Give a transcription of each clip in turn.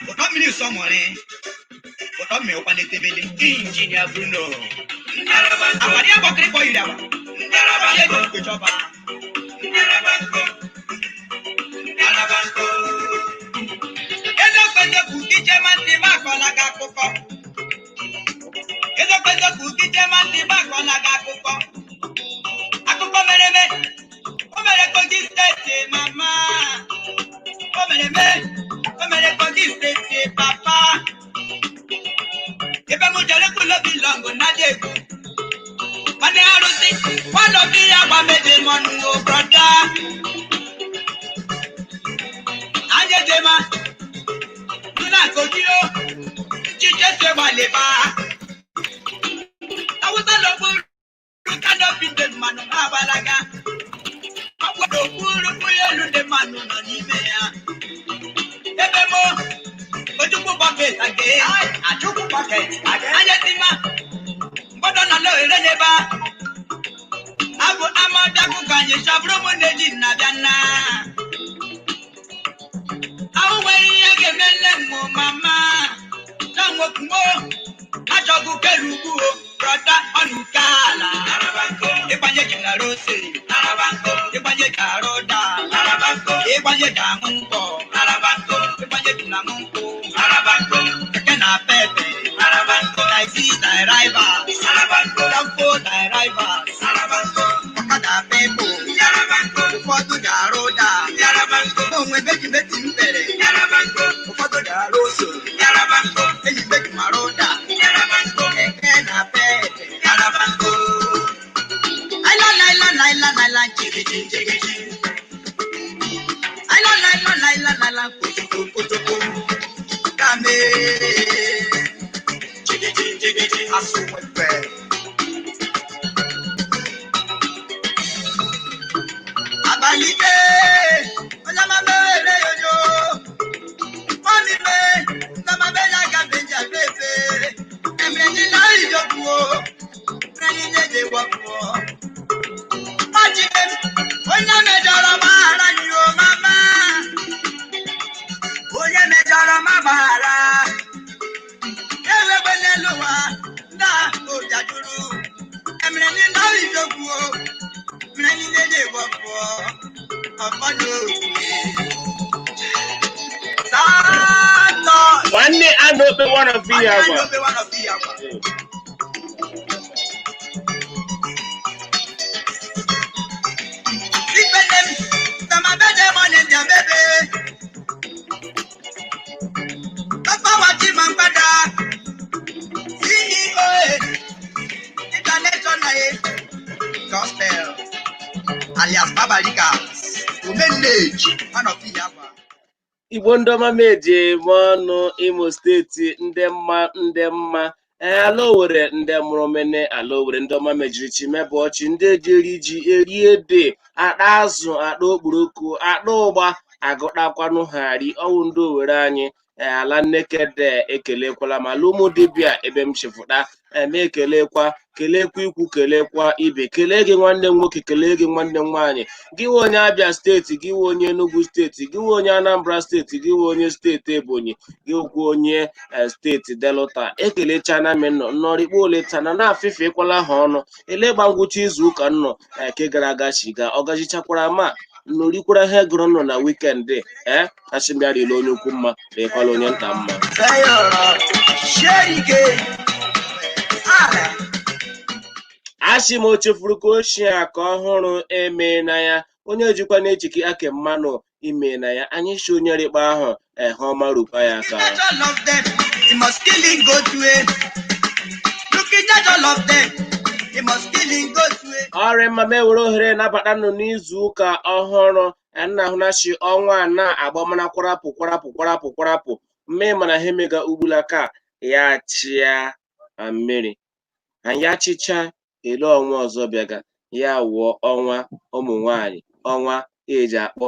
Otomini somore. Otomi opane tebele. Engineer Bruno. Abadi abokri boy dawa. Yego kuchoba. Alabanko. Ezo kwenye kukije mandi bakola gakoko. Ezo kwenye kukije mandi bakola gakoko. Akoko mereme. Omere kogi state mama. Omere kogi state papa. Ebe mujale kulo bilongo na degu. Mane arusi, wano biya kwa meje monu o brother. Anye jema, nuna kojiro, chiche se wale ba. Awusa lo buru, kano pinde manu abalaga. Awudo buru kuyelu de manu no nimeya. Ebe mo, ojuku bucket again. Ajuku bucket again. Anye tima, mbodo na lo ireleba. Abu amada kukanye shabro mundeji na biana. Awe yege mele mo mama. Lango kumo. Ajogu kerugu brother onukala. Arabanko. Ebanye jina rose. Arabanko. Ebanye karoda. Arabanko. Ebanye damunko. Arabanko. Ebanye jina munko. Arabanko. Kena pepe. Arabanko. Taxi thy rival. Arabanko. Lampo thy rival. Arabanko. Okada pepo. Arabanko. Ufodu jaroda. Arabanko. Onwe beji beti mbere. Arabanko. Ufodu jaroso. Arabanko. Eyi beji maroda. Arabanko. Ekena pepe. Arabanko. Ayla chiki chiki. Ayla kutuku. Kame. Chiki. Asuwepe. Abalite. Olama mele yoyo. Mami me. Kama bela gambenja bebe. Emreni la ijokuo. Emreni neje wakuo. Majim. Onya mejara mara yo mama. Onya mejara mara. Ewe beneluwa. Da ojaduru. Emreni la ijokuo. Emreni neje wakuo. One day I know the one of the Gospel alias Babalika. One of the Igbo ndọma meje mọnụ Imo steeti ndị mma ala Owere ndị mụrụ mene ala Owere ndọma mejiri chimebe ọchị ndị ejeri ji eri ede akpa azụ akpa okporoko akpa ụgba agụtakwanụ hari ọwụ ndị Owere anyị ala nnekede ekelekwala ma ụmụ dibịa ebe m chefụta ekelekwa ikwu kelekwa ibe kelee gị nwanne m nwoke kelee gị nwanne m nwaanyị gị nwe onye Abia steeti gị nwe onye Enugu steeti gị nwe onye Anambra steeti gị nwe onye steeti Ebonyi gị nwe onye steeti Delta ekelechana m nnọrịkpo oletana na-afịfe ekwala ha ọnụ elegba ngwụcha izu ụka nnọ ke gara aga chiga ọ gajichakwara ma nnorikwara ihe gụrụ nọ na wikendi achịmbịarịla onye ukwu mma rekwala onye nta mma achị m ochefuru ka ochie aka ọhụrụ eme na ya onye jikwa n'echiki ake mmanụ ime na ya anyị shi onye rikpa ahụ ha ọma rukwa ya aka ọrịa mma m ewere ohere nabata nọ n'izu ụka ọhụrụ nna ahụ na-achị ọnwa a na-agbamana kwarapụ mme mana ha emega ugbula ka ya chịa mmiri anyị achịcha ele ọnwa ọzọ bịaga ya wụọ ọnwa ụmụ nwanyị ọnwa eji akpọ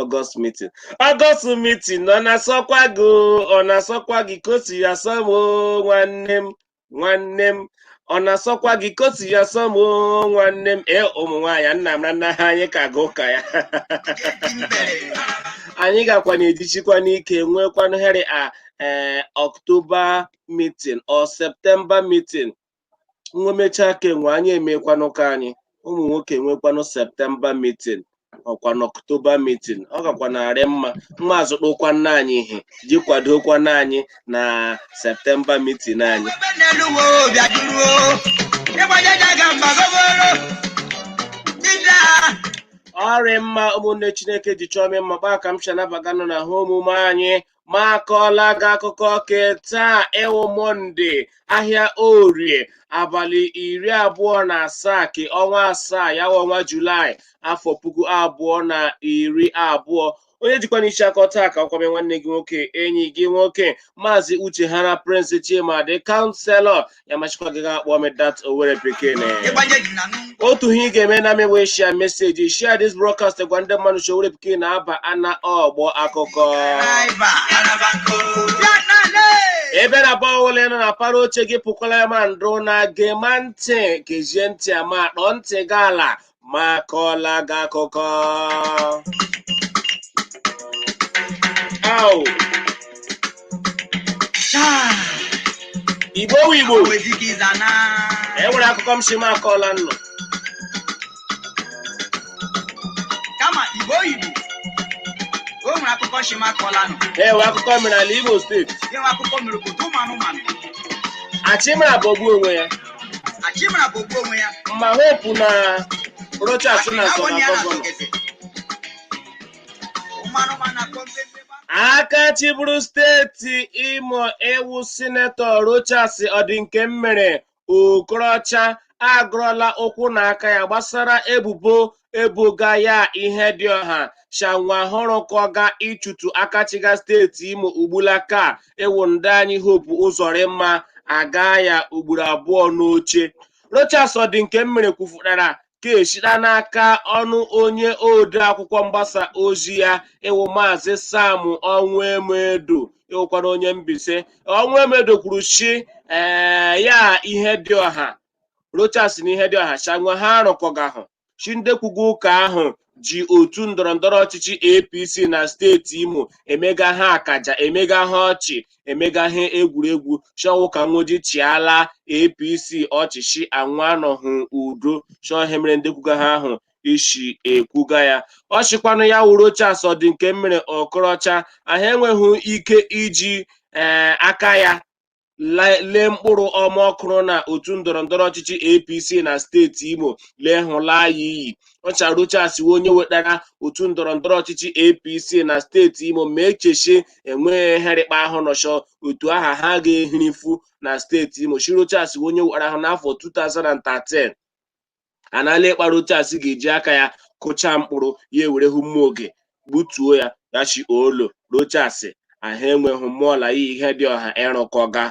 Ọgọst meeting ọ na-asọkwa gị ka o si ya sọ m nwanne m ọ na-asọkwa gị ka o si ya sọ m nwanne m ụmụ nwaanyị nna m na nna ha anyị ka ga ụka ya anyị gakwa na-ejichikwa n'ike nwekwanụ heri October meeting or September meeting. Nwemecha kenwe anyị emekwanụ ka anyị ụmụ nwoke nwekwanụ September meeting ọkwanụ October meeting. Ọ gakwa narị mma azụtụkwanụ anyị ihe ji kwadokwanụ anyị na September meeting anyị. Ọrị mma ụmụnne Chineke ji chọọ m mma gbaa ka m shanabaganụ na ha omume anyị ma akọọla gị akụkọ ke taa ewu Mọnde ahịa Orie abalị 27 ka ọnwa asaa ya ọnwa Julaị afọ 2020. Onye jikwa n'isi akọta aka ọkwame nwanne gị nwoke enyi gị nwoke Maazị Uche Hara Prince Chimadi Counselor ya machikwa gị akpọ m dat Owerri Pikin. Otu ihe ị ga-eme na mewe share message share this broadcast gwa ndị mmadụ si Owerri Pikin na-aba ana ọgbọ akụkọ ebe na bọọlụ nọ na para oche gị pụkwala ya ma ndụ na gema ntị gezie ntị ama kpọọ ntị gị ala ma kọọla gị akụkọ. Igbo enwere akụkọ m si m akọọla nnụ kama Igbo o nwere akụkọ si m akọọla nnụ. Enwe akụkọ mere ala Imo steeti. Enwe akụkọ mere obodo ụmụ Achịmara bọgbu onwe ya. Ma hopu na Rochas na so na gọvanọ. Aka chịbụrụ steeti Imo ewu sinetọ Rochas Odinke Okorocha agụrụla ụkwụ n'aka ya gbasara ebubo eboga ya ihe dị ọha shanwa hụrụ ka ọ ga ịchụtụ akachiga steeti Imo ugbulaka ewu ndị anyị Hope Uzodimma aga ya ugboro abụọ n'oche. Rochas Odinke kwufutara ka eshira n'aka ọnụ onye ode akwụkwọ mgbasa ozi ya ewu Maazị Sam Onwuemedo ewukwara onye Mbaise. Onwuemedo kwuru shi ya ihe dị ọha Rochas na ihe dị ọha shanwa ha arụkọgahụ chi ndekwugo ụka ahụ ji otu ndọrọndọrọ ọchịchị APC na steeti Imo emega ha akaja emega ha ọchị emega ha egwuregwu shọwụ ka nwoji chiala APC ọchịchị anwa anọghị udo shọhe mere ndekwuga ha ahụ ishi ekwuga ya ọchịkwanụ ya wụ Rochas Odinke Okorocha ahụ enweghị ike iji aka ya lee mkpụrụ ọma ọkụrụ na otu ndọrọndọrọ ọchịchị APC na steeti Imo lee hụla ya iyi. Ọcha Rochas onye wetara otu ndọrọndọrọ ọchịchị APC na steeti Imo ma echeche enweghị herikpa ahụ nọchọ otu aha ha ga-ehirifu na steeti Imo. Shi Rochas onye wetara ahụ n'afọ 2013 anala ịkpa Rochas ga-eji aka ya kụcha mkpụrụ ya ewere hụ mma oge gbutuo ya yachi olo Rochas ahụ enweghị mmụọla ya ihe dị ọha ịrụkọga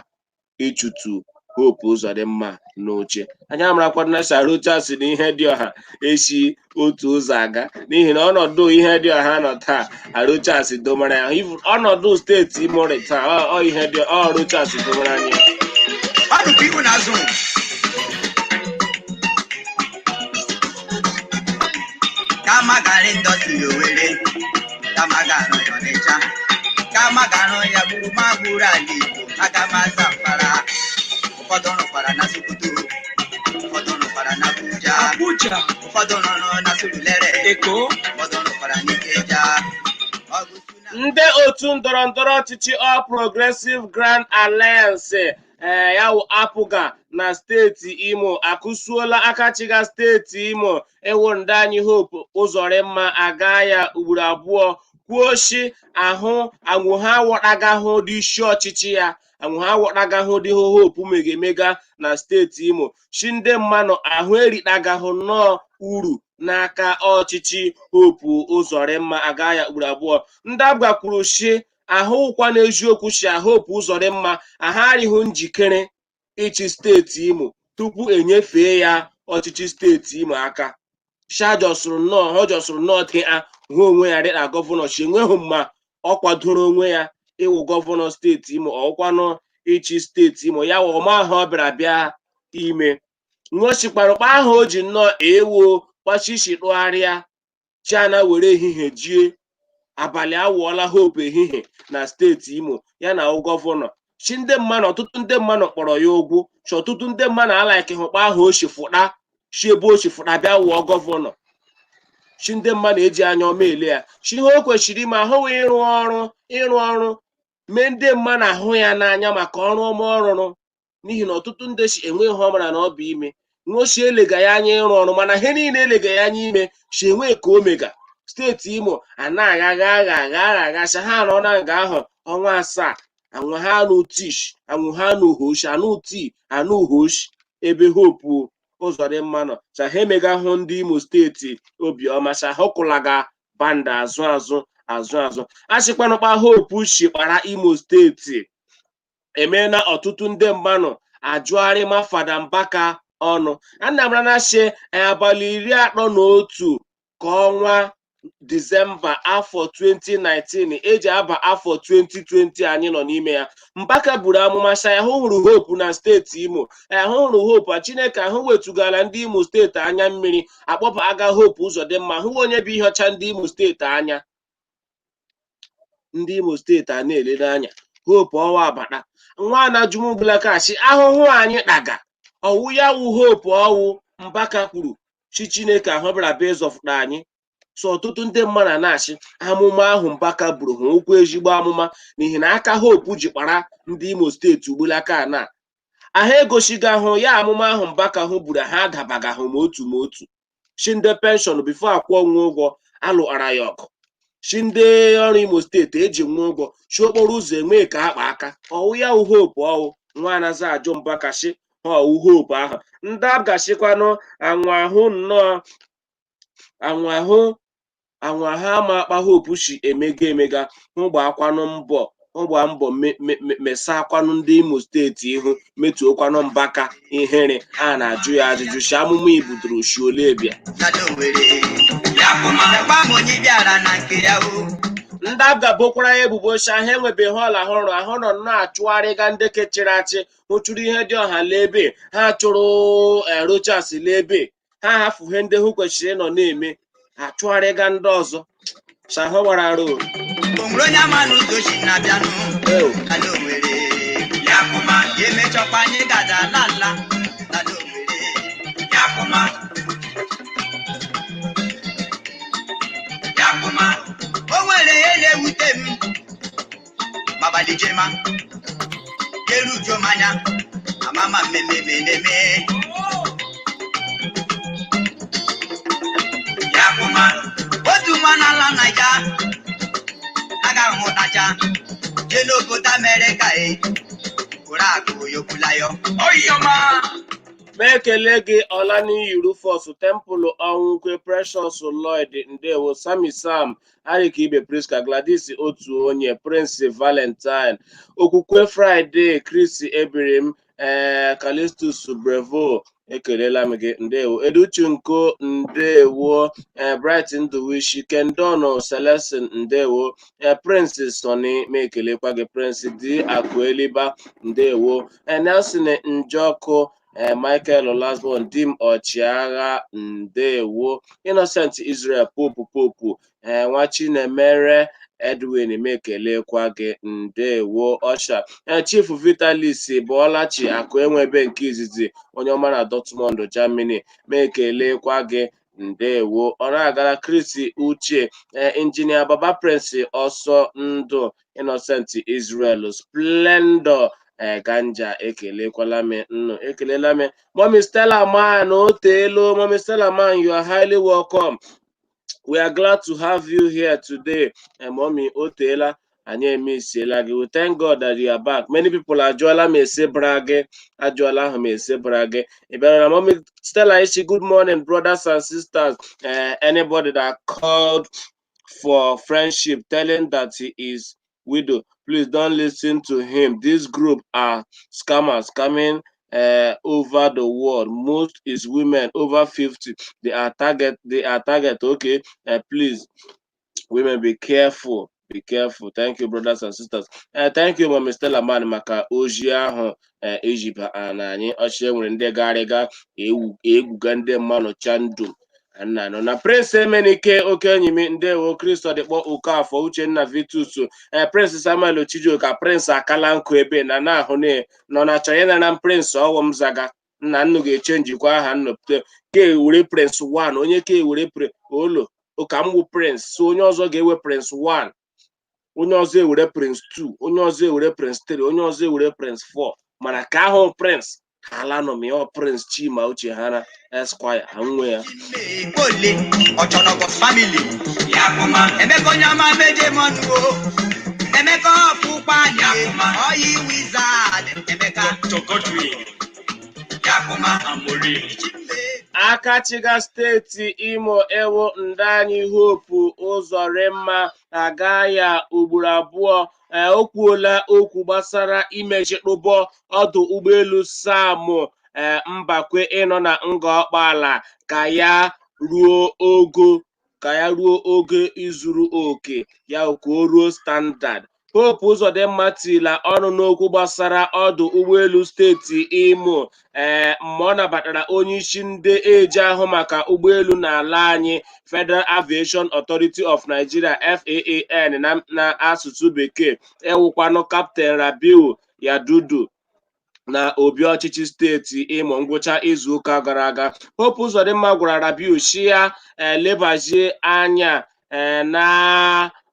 ịchụtụ Hope Uzodimma n'oche. Anyị amarakwana na Sir Rochas na ihe dị ọha echi otu ụzọ aga n'ihi na ọnọdụ ihe dị ọha nọ taa Rochas domara ya ọnọdụ steeti Imo taa ihe dị Rochas domara anya kama gara indọstrị Owerri kama gara Ọnịcha kama gara ya gburu ma gburu ala Igbo aga m Zamfara ụfọdụ rụkwara na Sokoto ụfọdụ rụkwara na Abuja ụfọdụ rụrụ na Surulere ụfọdụ rụkwara n'Ikeja. Ndị otu ndọrọndọrọ ọchịchị All Progressive Grand Alliance yawu apụga na steeti Imo akụsuola akachiga steeti Imo ewu ndị anyị Hope Uzodimma aga ya ugboro abụọ kwuoshi ahụ anwụ ha wọtagahụ dị isi ọchịchị ya anwụ ha wọtagahụ dị Hope megemega na steeti Imo shi ndị mmanụ ahụ erikpagahụ nnọọ uru n'aka ọchịchị Hope Uzodimma aga ya ugboro abụọ. Ndị agbakwuru shi ahụkwa n'eziokwu shi Hope Uzodimma aharighị njikere ịchị steeti Imo tupu enyefee ya ọchịchị steeti Imo aka. Ha jọsụrụ nnọọ tea hụ onwe ya dịka gọvanọ chi enweghị mma ọ kwadoro onwe ya ịwụ gọvanọ steeti Imo ọkwanụ ịchị steeti Imo ya ọma ahụ ọ bịara bịa ime nwochikparụkpa ahụ o ji nnọọ ewo kpachishi tụgharịa chana were ehihie jie abalị awụọla Hope ehihie na steeti Imo ya na gọvanọ chi ndị mmadụ ọtụtụ ndị mmadụ kpọrọ ya ụgwụ chi ọtụtụ ndị mmadụ alaiki hụkpa ahụ ochifụta chi ebe ochifụta bịa wụọ gọvanọ chi ndị mmadụ eji anya ọma ele ya chi ihe o kwesịrị ime ahụghị ịrụ ọrụ mee ndị mmadụ ahụ ya n'anya maka ọrụ ọma ọrụrụ n'ihi na ọtụtụ ndị chi enweghị ihe ọ mara na ọ bụ ime nwochi elega ya anya ịrụ ọrụ mana ihe niile elega ya anya ime chi enweghị ka o mega steeti Imo aghacha ha nọ na nga ahụ ọnwa 7 anwụ ha anụ tish anwụ ha anụ uhoshi anụ tii anụ uhoshi ebe Hope Uzodimma nọ cha ha emega hụ ndị Imo steeti obiọma cha hụkụlaga banda azụ achịkwanụkpa Hope chịkpara Imo steeti emeela ọtụtụ ndị mmadụ ajụgharị ma Fada Mbaka ọnụ Anambra na-achị abalị 31 ka ọnwa Disemba afọ 2019 eji aba afọ 2020 anyị nọ n'ime ya Mbaka buru amụma sị ahụ hụrụ Hope na steeti Imo ahụ hụrụ Hope Chineke ahụ wetugara ndị Imo steeti anya mmiri akpọpụ aga Hope Uzodimma hụ onye bụ ihe ọcha ndị Imo steeti anya ndị Imo steeti a na-elele anya Hope ọwa abata nwaana Jumubulakachi ahụhụ anyị kpaga ọwụ ya wụ Hope ọwụ Mbaka kwuru chi Chineke ahụ bịara bịa ịzọpụta anyị so ọtụtụ ndị mmadụ na-achị amụma ahụ Mbaka buru ha okwu ezigbo amụma n'ihi na aka Hope ji kpara ndị Imo steeti ugbulaka na aha egosigo ahụ ya amụma ahụ Mbaka hụ buru ha adabaga ahụ ma otu chi ndị penshọn bifo akwụọ nwa ụgwọ alụara ya ọgụ chi ndị ọrụ Imo steeti eji nwa ụgwọ chi okporo ụzọ enwe ka akpa aka ọwụ ya wụ Hope ọwụ nwa anaghị ajụ Mbaka chi ha ọwụ Hope ahụ ndị agachikwanụ anwa ha ma akpa Hope chi emega hụ gbakwanụ mbọ mesakwanụ ndị Imo steeti ihu metuokwanụ Mbaka ihere a na-ajụ ya ajụjụ chi amụma ibudoro chi ole bịa ndị agabokwara ya ebubo chi ahụ enwebeghị ọla ọhụrụ ahụ nọ na-achụgharịga ndị kechiri achị hụchụrụ ihe dị ọha lebe ha chụrụ Rochas lebe ha hafụhe ndị hụ kwesịrị ịnọ na-eme achụgharịga ndị ọzọ shahụ gbara arụ o nwere ihe na-ewute m mabalijema erujomanya amama mmemme otu nwa n'ala Naija agaghị hụtacha jee n'obodo Amerịka ụra akụ yokwulayo oyiọma ma ekele gị Olaniyi Rufus Tempulu Ọnwụkwe Precious Lloyd ndewo Sami Sam Arịka Ibe Priska Gladys otu onye Prince Valentine Okwukwe Friday Chris Ebirim Calistus Brevo ekelela m gị ndewo Educhinko ndewo Bright Nduwishi Kendon Celestin ndewo Prince Sonny ma ekelekwa gị Prince D Akueliba ndewo Nelson Njoku Michael Olasbon Dim Ọchịagha ndewo Innocent Israel Popu nwa Chinemere Edwin mekelekwa gị ndewo Osha Chief Vitalis Bọlachi akụ enwebe nke izizi onye ọma na Dortmund Germany mekelekwa gị ndewo ọ na-agara Chris Uche Injinia Baba Prince ọsọ ndụ Innocent Israel Splendor Ganja ekelekwala m ekelela m Mommy Stella Man otelo Mommy Stella Man you are highly welcome. We are glad to have you here today. Mommy otela anyị emesiela gị. We thank God that you are back. Many people ajụọla m ese brage ajụọla ahụ m ese brage ị bịara na Mommy Stella ishi good morning brothers and sisters. Anybody that called for friendship telling that he is widow, please don't listen to him. This group are scammers coming over the world. Most is women over 50. They are target. Okay, please, women, be careful. Be careful. Thank you, brothers and sisters. Thank you, Mommy Stella Man maka oji ahụ ejiba na anyị ọchị nwere ndị garịga egwuga ndị mmanụ chandum Nna na Prince Emenike Okenyimi ndewo Kristo dịkpọ Okafọ Uchenna Vitus Prince Samuel Chijioka Prince Akala Nkụ ebe na na-ahụ nọ na chọrọ ịnara Prince ọghọm zaga nna nnu ga-echenjikwa aha nnọpụta ka ewere Prince 1 onye ka ewere olo ụka mgbu Prince so onye ọzọ ga-ewe Prince 1 onye ọzọ ewere Prince 2 onye ọzọ ewere Prince 3 onye ọzọ ewere Prince 4 mana ka ahụ Prince ala nọ mịọ Prince Chima Uche Hana Esquire ha nwe ya Ole Ochonogo family Yakuma Emeka Onyama meje monu Emeka Ofukpa Yakuma Oyi wizard Emeka Tokodri Yakuma Amori Akachiga steeti Imo ewo Ndanyi Hope Uzoremma aga ya ugboro abụọ o kwuola okwu gbasara imechikpụbọ ọdụ ụgbọelu Sam Mbakwe ịnọ na nga ọkpala ka ya ruo ogo izuru oke ya ka o ruo standard. Hope Uzodimma tila ọnụ n'okwu gbasara ọdụ ụgbọelu steeti Imo mgbe ọ nabatara onyeisi ndị eji ahụ maka ụgbọelu n'ala anyị Federal Aviation Authority of Nigeria FAAN na asụsụ bekee ewukwanụ Captain Rabiu Yadudu na obi ọchịchị steeti Imo ngwụcha izuụka gara aga. Hope Uzodimma gwara Rabiu shi ya lebazie anya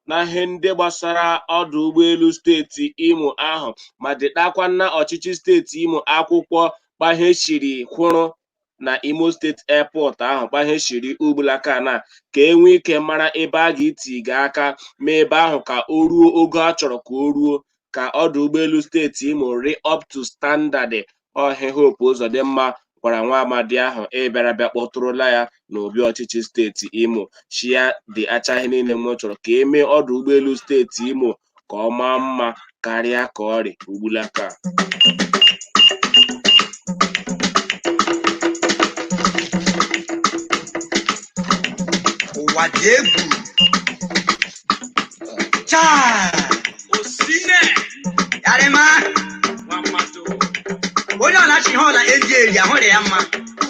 na ihe ndị gbasara ọdụ ụgbọelu steeti Imo ahụ ma dịtakwa na ọchịchị steeti Imo akwụkwọ gbaheshiri kwụrụ na Imo State Airport ahụ gbaheshiri ugbulakana ka enwee ike mara ebe a ga-etiga aka ma ebe ahụ ka o ruo ogo a chọrọ ka o ruo ka ọdụ ụgbọelu steeti Imo re up to standard ọhịa. Hope Uzodimma gwara nwa amadi ahụ bịara kpọtụrụla ya n'obi ọchịchị steeti Imo shia dị achaghị niile m chọrọ ka emee ọdụ ụgbọelu steeti Imo ka ọ maa mma karịa ka ọ rị ugbulaka. ụwa dị egwu chaa osine yarịma onye ọ na-achị ihe ọ na-eji eri ahụrụ ya mma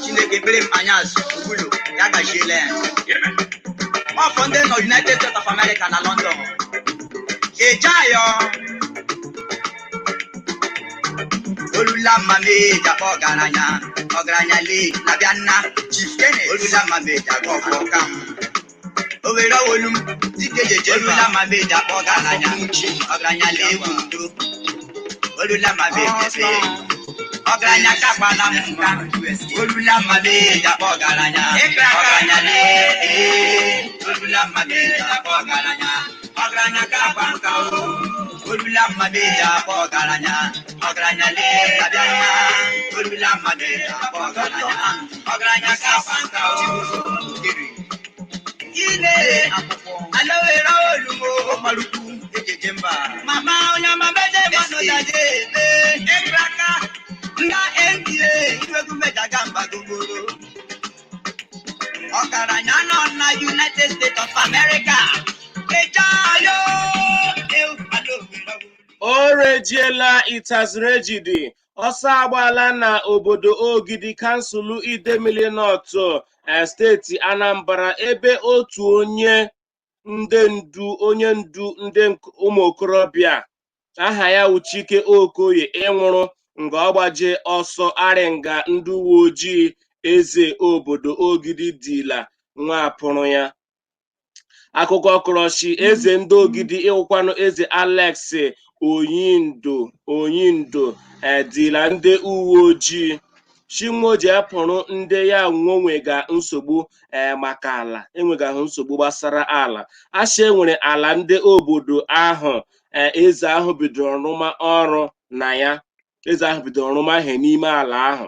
Chineke ekpere m anya azụ ugbulu ya gachiela ya ọfọ ndị nọ United States of America na London ejayo olula mmameja ọgaranya lee na bịa nna Chief Kenneth olula mmameja ọka owere owolu dike jeje olula mmameja ọgaranya lee wudo olula mmameja se ọgaranya kagbala nka olula mmameja ọgaranya lee olula mmameja ọgaranya kagba nka olula mmameja ọgaranya lee abịa nna olula mmameja ọgaranya kagba nka ile alowere olumo ọmarukwu ejeje mba mama onye amabeje manojaje ebe ekraka nga NBA iwegu mejaga mba gogoro ọgaranya nọ na United States of America ejayo o rejiela itazirejidi ọsọ agbaala na obodo Ogidi kansụl Idemili North steeti Anambra ebe otu onye ndu ndị ụmụ okorobịa aha ya Uchike Okoye ịnwụrụ nga ọ gbaje ọsọ arịnga ndị uwe ojii eze obodo Ogidi dila nwa apụrụ ya. Akụkọ kọrọchi eze ndị Ogidi ịwụkwanụ eze Alex Onyindo dila ndị uwe ojii Chinwoji apụrụ ndị ya nwonwega nsogbu maka ala enwegaghị nsogbu gbasara ala asị enwere ala ndị obodo ahụ eze ahụ bidoro rụma ọrụ na ya eze ahụ bidoro rụma ihe n'ime ala ahụ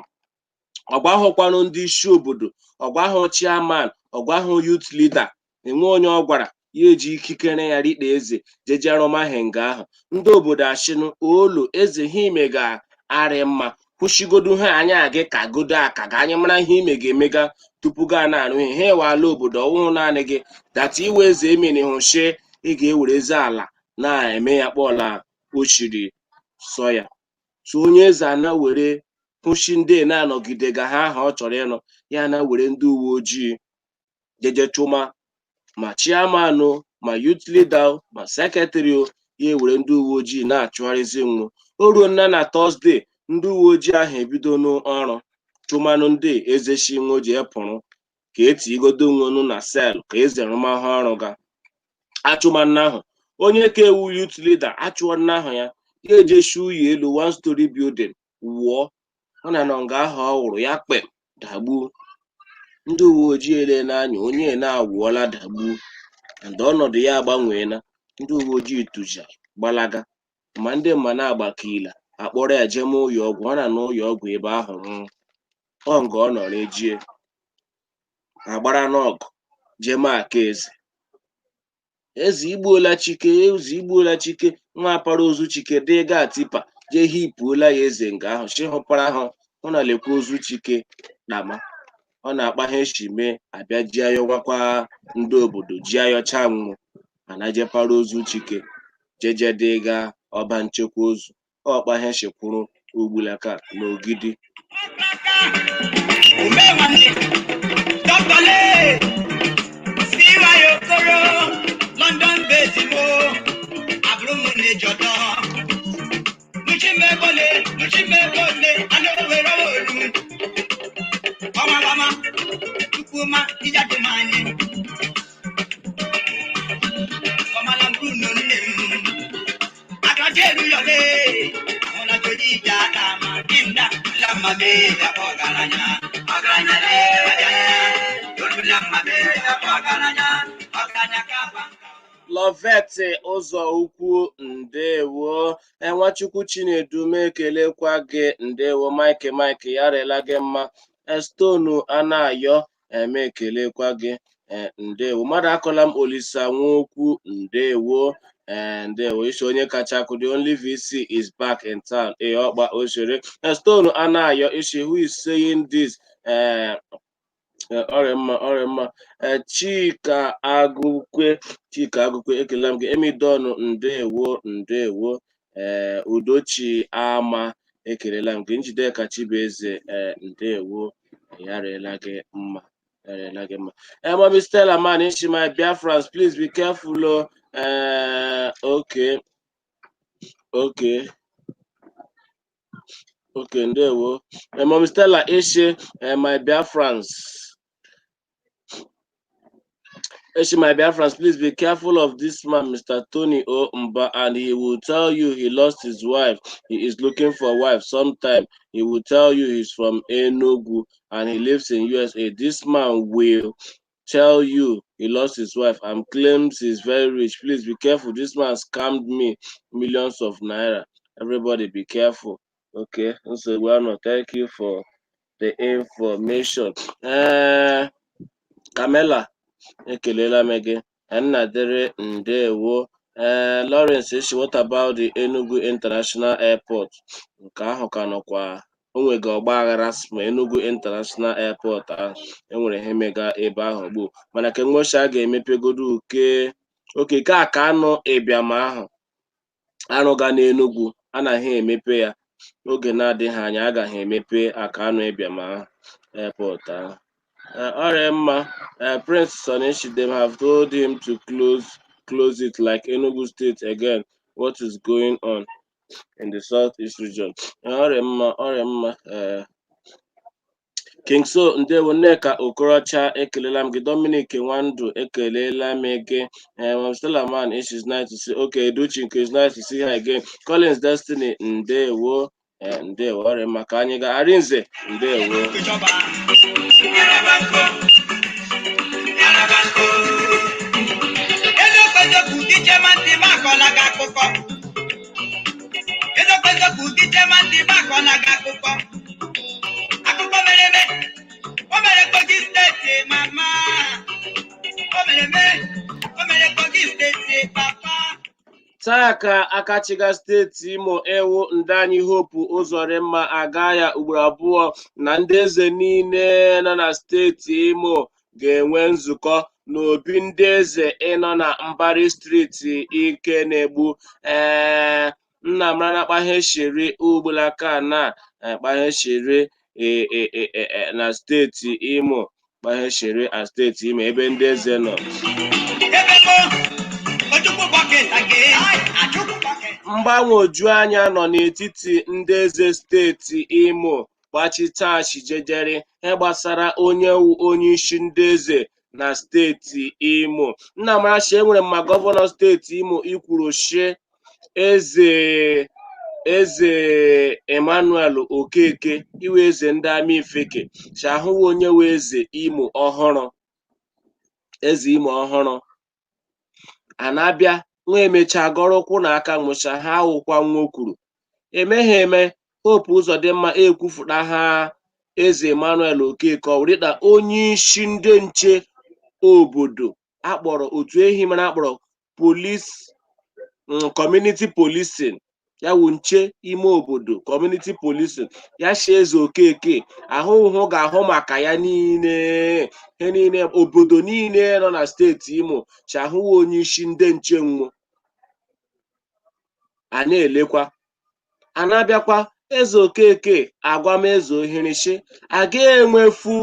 ọgbahụkwanụ ndị isi obodo ọgbahụ chairman ọgbahụ youth leader enwe onye ọ gwara ya eji ikikere ya rikpe eze jeje rụma ihe nga ahụ ndị obodo ashịnụ olu eze ha ime ga-arị mma kwụshigodu ha anya gị ka godo aka ga anyị mara ihe ime ga-emega tupu ga na-arụ ihe ha ewala obodo ọwụhụ naanị gị data iwe eze emeni hụshi ị ga-ewerezi ala na-eme ya kpọla ochiri sọ ya so onye eze ana were hụshi ndị na-anọgide ga ha aha ọ chọrọ ịnụ ya na were ndị uwe ojii jeje chụma ma chairman ma youth leader ma secretary ya ewere ndị uwe ojii na-achụgharịzi nwu. O ruo na Tọzdee, ndị uwe ojii ahụ ebido n'ọrụ chụmanụ ndị ezechi nwo ji pụrụ ka etigodo nwonu na sel ka eze rụmahụ ọrụ ga achụmanụ ahụ. Onye ka ewu youth leader achụmanụ ahụ ya ejeshi uyi elu 1-story building wụọ ọ na nọ nga ahụ ọ wụrụ ya kpem dagbuo. Ndị uwe ojii ele n'anya onye na-awụọla dagbuo and ọnọdụ ya agbanweela. Ndị uwe ojii tụja gbalaga ma ndị mma na-agbakila akpọrọ ya jeme ụlọ ọgwụ. Ọ na n'ụlọ ọgwụ ebe ahụ nwụrụ. Ọ nga ọ nọ n'ejie agbara n'ọgụ jeme aka eze igbuola Chike nwa apara ozu Chike dịga atipa jee hipuola ya eze nga ahụ chihụpara ahụ ọ na lekwa ozu Chike dama ọ na-akpa ha echi mee abịa ji ayọ gwakwa ndị obodo ji ayọcha nwụ mana jepara ozu Chike jeje dịga ọba nchekwa ozu ọkpa ha chekwuru Ugbulaka n'Ogidi. London Bezimo, Abrumune Jodo, Muchimebole, Aloverolu, Mama, Tukuma, Ijatumani, Mama Bruno, Akajeru Yole, Mona Jodija, Inda, Lama Beda, Ogaranya, Lama Beda, Ogaranya, Lovette ụzọ ukwu ndewo. Nwachukwu Chinedu m ekelekwa gị ndewo. Mike ya rela gị mma. Stonu Anayo eme ekelekwa gị ndewo. Mmadụ akọla m Olisa Nwokwu ndewo ndewo. Isi onye kacha akụ the only VC is back in town. Ọkpa osere. Stonu Anayo isi who is saying this ọrịa Chika Agụkwe ekele m gị. Emidonu ndewo Udochi Ama ekelela m gị. Njideka Chibueze ndewo yarela gị mma. Mommy Stella man ishi my Biafrans, please be careful. Okay ndewo. Mommy Stella ishi my Biafrans. My Biafrans, please be careful of this man, Mr. Tony O. Mba, and he will tell you he lost his wife. He is looking for a wife. Sometime he will tell you he's from Enugu and he lives in USA. This man will tell you he lost his wife and claims he's very rich. Please be careful. This man scammed me millions of naira. Everybody be careful. Okay, so well, thank you for the information. Camela ekelela m gị. Nnadere ndewo. Lawrence echi, what about the Enugu International Airport? Nke ahụ ka nọkwa onwega ọgba aghara ma Enugu International Airport ahụ enwere ihe mega ebe ahụ gboo mana kenwochi a ga-emepegodo oke ka anụ ịbịam ahụ arụga n'Enugu anaghị emepe ya oge na-adịghị anya agaghị emepe aka anụ ịbịam ahụ airport ahụ. Oremma, Prince Sonichi, them have told him to close it like Enugu State again. What is going on in the southeast region? Oremma, King So ndewo. Nneka Okorocha ekelela m gị. Dominic Nwandu ekelela m gị. Stella man, it is nice to see. Okay, Duchinke, it's nice to see her again. Collins Destiny ndewo. Ndewo. Oremma ka anyị ga Arinze ndewo. Taa ka Akachiga steeti Imo ewu Ndani Hope Uzoremma aga ya ugboro abụọ na ndị eze niile nọ na steeti Imo ga-enwe nzukọ n'obi ndị eze ịnọ na Mbari steeti ike na-egbu Nnamdi Kpaheshiri Ugbulaka na Kpaheshiri na steeti Imo gbanye chere a steeti Imo ebe ndị eze nọ. Mgbagwoju anya nọ n'etiti ndị eze steeti Imo gbachitachi jejere ihe gbasara onye isi ndị eze na steeti Imo. Nnamarachi enwere ma gọvanọ steeti Imo ikwuru shi eze Emmanuel Okeke iwe eze ndị Amifeke si ahụwa onye wee eze Imo ọhụrụ a na-abịa nwa emechaa gọrọ ụkwụ na aka nwụcha ha awụkwa nwa kwuru emeghe eme Hope Uzodimma ekwufụta ha eze Emmanuel Okeke ọwụrịta onye isi ndị nche obodo akpọrọ otu ehi mara akpọrọ police community policing ya wụ nche ime obodo community policing ya shi eze Okeke ahụhụ ga-ahụ maka ya niile ihe niile obodo niile nọ na steeti Imo chi ahụwa onye isi ndị nche nwo a na-elekwa a na-abịakwa eze Okeke agwa m eze ohirishi a ga-enwefu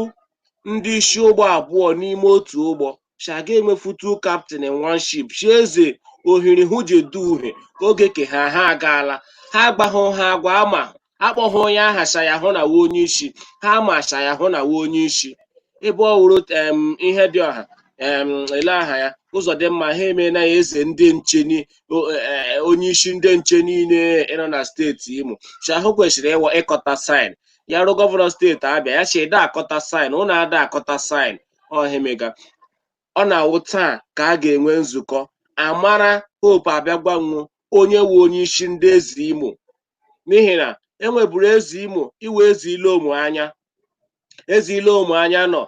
ndị isi ụgbọ abụọ n'ime otu ụgbọ chi a ga-enwefu two captain in one ship chi eze ohiri hụ jedu uhe oge ke ha agaala ha agbahụ ha agwa ama akpọghị onye ahacha ya hụ na onye isi ha macha ya hụ na onye isi ebe ọ wụrụ ihe dị ọha ele aha ya Uzodimma ha emeela ya eze ndị nche onye isi ndị nche niile ịnọ na steeti Imo chi ahụ kwesịrị ịkọta saịn ya rụ gọvanọ steeti Abịa ya chida akọta saịn ụnụ ada akọta saịn ọhemega ọ na-awụ taa ka a ga-enwe nzukọ amara Hope abịa gwanwu onye wu onye isi ndị eze Imo n'ihi na enweburu eze Imo iwe eze Ilomu anya nọ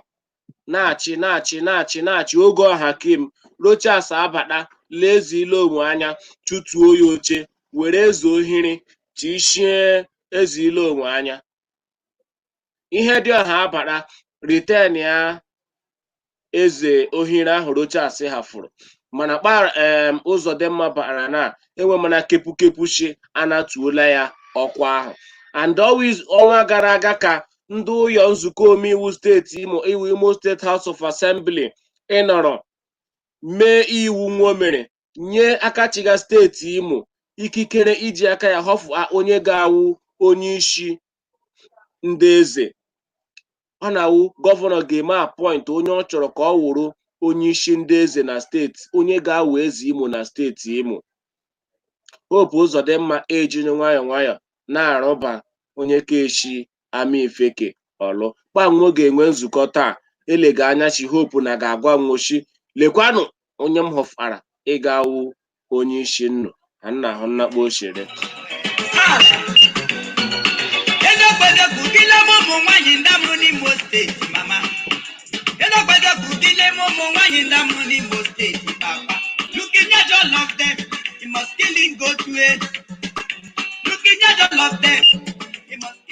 na-achị oge ọha kim Rochas abata lee eze Ilomu anya chụtuo ya oche were eze ohiri chishie eze Ilomu anya ihe dị ọha abata riten ya eze ohiri ahụ Rochas hafụrụ mana Uzodimma bara na enwe mana kepukepuchi anatuola ya ọkwa ahụ and always ọnwa gara aga ka ndị ụyọ nzukọ omeiwu steeti Imo State House of Assembly ịnọrọ mee iwu nwa mere nye akachiga steeti Imo ikikere iji aka ya họfụ onye ga-awụ onye isi ndị eze ọ na-awụ gọvanọ ga-eme apọịntị onye ọ chọrọ ka ọ wụrụ onye isi ndị eze na steeti onye ga-awụ eze Imo na steeti Imo Hope Uzodimma ejiri nwayọọ na-arụba onye keshi Amifeke ọlụ kpanwo ga-enwe nzukọ taa elega anya chi Hope na ga-agwa nwochi lekwanụ onye m họfara ịgawụ onye isi nnu na nna ahụ nnakpo ochere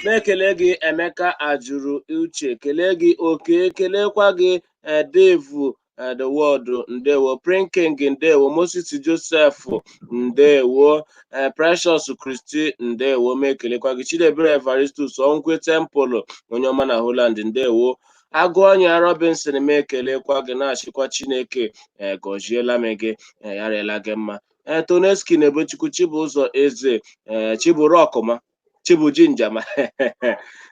na-ekele gị Emeka Ajuru Uche kelee gị Oke kelekwa gị Dave the World ndewo Prinking ndewo Moses Joseph ndewo Precious Christy ndewo mekelekwa gị Chidebere Evaristus Onkwe Temple onye ọma na Holland ndewo Agụọnya Robinson mekelekwa gị na-achịkwa Chineke gọziela m gị yarela gị mma Toneski na Ebechukwu Chibụzọ Eze Chiburokoma Chibujinjama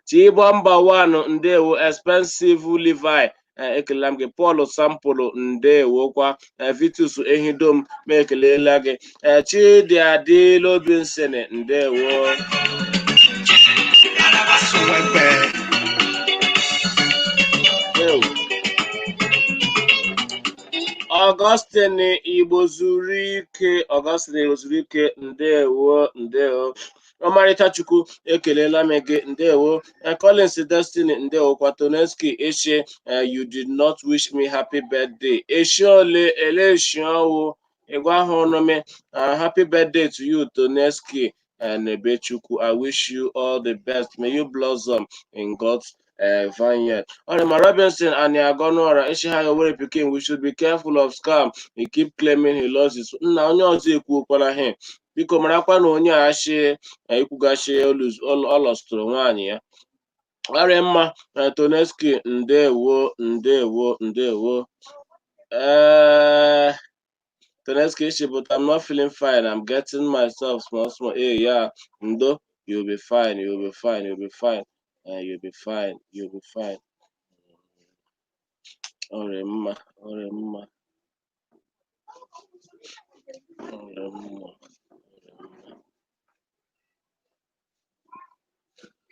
Chibomba One ndewo Expensive Levi ekele m gị Paul Sampolo ndewo kwa Vitus Ehidom ma ekelela gị Chidiadị Robinson ndewo Augustine Igbo zuru ike ndewo ọmarịcha Chukwu ekelela m gị ndewo Collins Destiny ndewo kwa Toneski Eshe you did not wish me happy birthday Eshiole Eleshiowo ịgwa ahụ ọnụme happy birthday to you Toneski and Ebechukwu I wish you all the best may you blossom in God's vineyard. Orima Robinson and Yagonora Eshihayo Were Pikin we should be careful of scam he keep claiming he lost his nna onye ọzọ ekwuokwala he biko marakwa na onye a shi ikwugashi ọ lọstụrụ nwaanyị ya Aremma, Toneski, ndewo. Toneski, but I'm not feeling fine. I'm getting myself small. Hey, yeah, Ndo, you'll be fine. You'll be fine. You'll be fine. Aremma.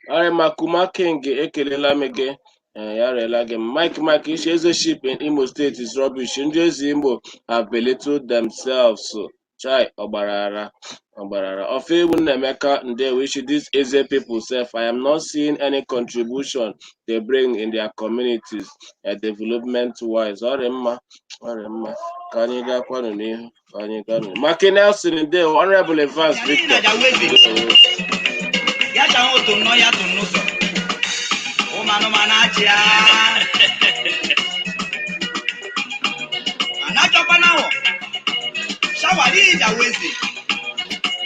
Aremma, Kuma King, ekelela m gị. Ya rela gị. Mike, issue ship in Imo State is rubbish. Ndị ezi Imo have belittled themselves. Chai, Obarara. Of Ewu Nemeka, ndewo issue these Eze people self. I am not seeing any contribution they bring in their communities development wise. Aremma. Ka anyị gakwanụ n'ihu. Maki Nelson, ndewo. Honorable Evans Victor. Ya cha otu nọ ya tụ n'ụzọ. Ụmanụmanụ achị ya. Anachọkwana wọ. Shawari ija wezi.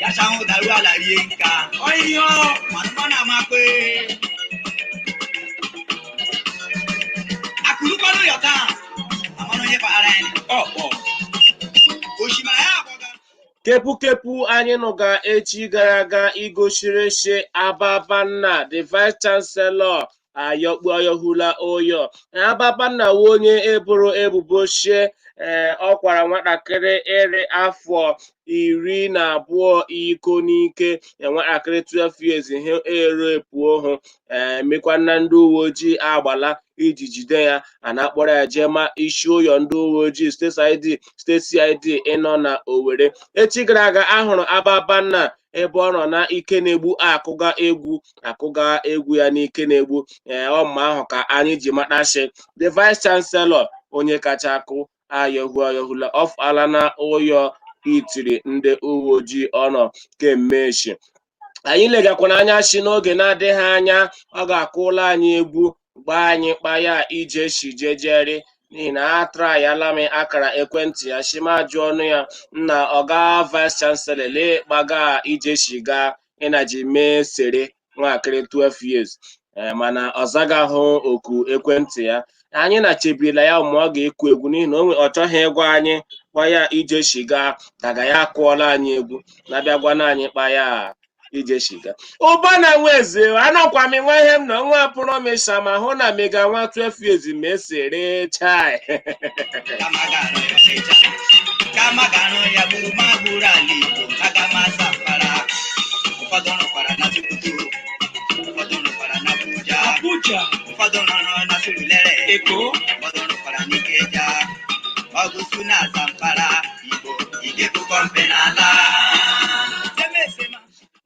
Ya cha hụ daru ala rie nka. Ọyịyọ manụmanụ amakwe. Akụrụkwanụ yọta. Amanụ onye kpara anyị. Oshimara ya abọga. Kepu anyị nụga echi gara aga igoshireshe Ababanna, the vice chancellor ayọhụla oyo. Ababanna wụ onye eboro ebubo shie ọkwara nwatakịrị iri afọ 12 iko n'ike, nwatakịrị 12 years ihe erepuo hụ emekwana ndị uwe ojii agbala iji jide ya, a na-akpọrọ ya jema isi ụyọ ndị uwe ojii steeti CID ịnọ na Owerri. Echi gara aga ahụrụ Ababanna ebe ọ nọ na Ikenegbu akụga egwu ya n'ike na-egbu ọmụma ahụ ka anyị ji matashi the vice chancellor onye kacha akụ ayọhụla ọfala na ụyọ itiri ndị uwe ojii ọnọ kemmechi. Anyị legakwana anya shi n'oge na-adịghị anya ọ ga-akụla anyị egwu gbaa anyị kpaya ije shijejeri n'ihi na a trayala m akara ekwentị ya shimajụ ọnụ ya na ọga vice chancellor lee gbaga ije shiga ịnaji mee sere nwakịrị 12 years mana ọ zagahụ oku ekwentị ya. Anyị na-chebila ya ma ọ ga-ekwu egwu n'ihi na ọ chọghị ịgwa anyị gwa ya ije shiga daga ya akụọla anyị egwu na-abịagwana anyị kpaya ije shiga. Ụbana nweze anọkwa m nwa ihe m na nwa pụrụ mesha ma hụ na mega nwa 12 years ma esere chai. Kama gano ya buru magburu ala Igbo aga masa para. Ụfọdụ nọkwara na Sokoto, ụfọdụ nọkwara na Abuja, ụfọdụ nọ na Surulere, ụfọdụ nọkwara n'Ikeja, Ọgụsụ na Zamfara, Igbo Igebu Kọmpenala.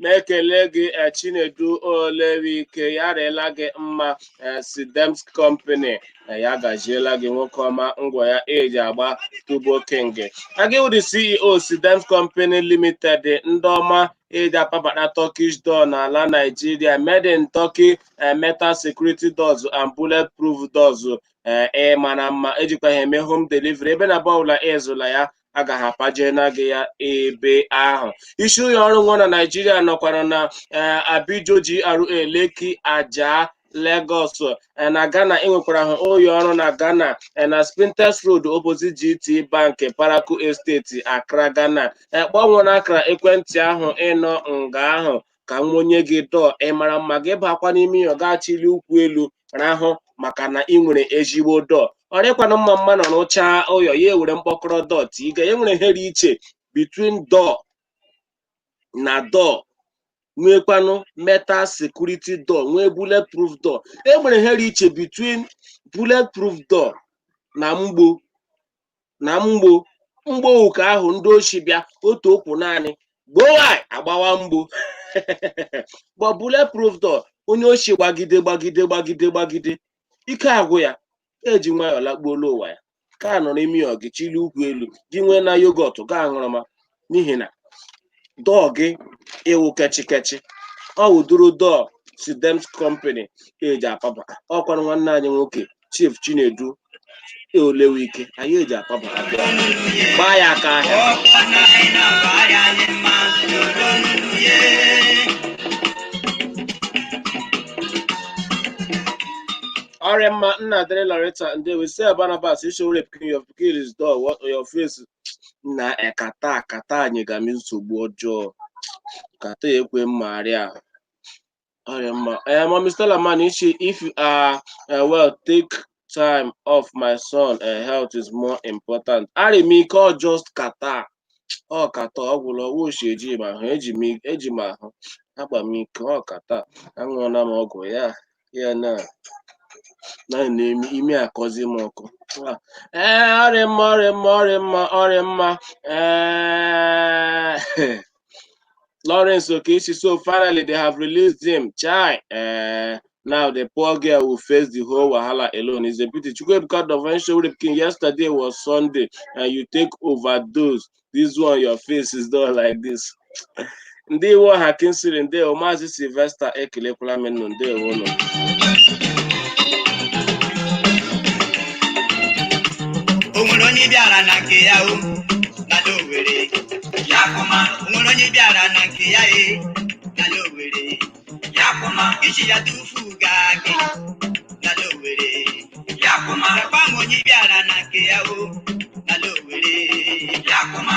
Na-ekele gị Chinedu Olewike, ya rela gị mma Sidems Company ya gajiela gị nwoke ọma ngwa ya eji agba Tubo King. Agị the CEO Sidems Company Limited ndị ọma eji apapata Turkish door n'ala Nigeria, made in Turkey, metal security doors and bulletproof doors mana mma ejikwa ha eme home delivery ebe na bọọlụ ezụla ya agaghị apajena gị ya ebe ahụ. Isi ụlọ ọrụ nwa na Nigeria nọkwara na Abijo GRA, Lekki, Ajah, Lagos na Ghana. Enwekwara ha ụlọ ọrụ na Ghana na Spintex Road opposite GT Bank, Parakou Estate, Accra, Ghana. Kpọnwụ na akara ekwentị ahụ ịnọ nga ahụ ka nwonye gị dọọ ịmara mma gị bakwa n'ime ya gachili ụkwụ elu rahụ maka na ị nwere ezigbo dọọ. Ọ dịkwana mma nọ n'ụcha ụyọ ya ewere mkpọkọrọ dọọ tiga. E nwere ihe dị iche between door na door, nwekwanụ metal security door, nwee bulletproof door. E nwere ihe dị iche between bulletproof door na mgbo ụka ahụ ndị oshi bịa otu okwu naanị gboo agbawa mgbo but bulletproof door onye oshi gbagide ike agwụ ya eji nwayọọ lakpuola ụwa ya ka nọ n'ime ya gị chili ukwu elu gị nwee na yogọt ga aṅụrụma n'ihi na dọọ gị ewu kechi ọ wụdoro dọọ Sidems Company eji apapụta. Ọkwara nwanne anyị nwoke Chief Chinedu Olewike anyị eji apapụta gbaa ya aka ahịa. Orema Nnadere Loretta and they will say Barnabas you show rape your is door what your face na ekata nyegami nsogbu ọjọọ kata ekwe Maria. Orema Mommy Stella man if you are well take time off my son health is more important. Arimi call just kata kata ọgwụlọ wushi eji ma ahụ eji ma ahụ agba m ike kata aṅụọla m ọgwụ ya na ime akọzi m ọkụ. Ọrịmma Lawrence Okechi, so finally they have released him. Chai. Now the poor girl will face the whole wahala alone. It's a pity. Chukwuebuka Dovensho Rape King. Yesterday was Sunday and you take overdose. This one your face is done like this. Ndị wo hakin siri ndị Maazị Sylvester ekelekwala m nụ ndị wono. Onwere onye bịara na nke ya o na Owerri ya kuma onwere onye bịara na nke ya na Owerri ya kuma isi ya tufu ga gị na Owerri ya kuma kwa onye bịara na nke ya o na Owerri ya kuma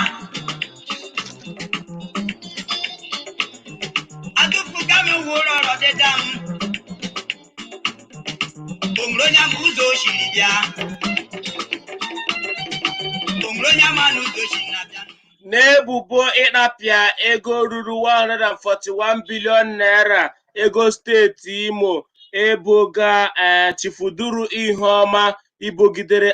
adufu ka m woro ọrọ dịda m onwere onye m ụzọ oshiri bịa N'ebubo ịkpapịa ego ruru 141 billion naira ego steeti Imo eboga Chifuduru Iheọma ibogidere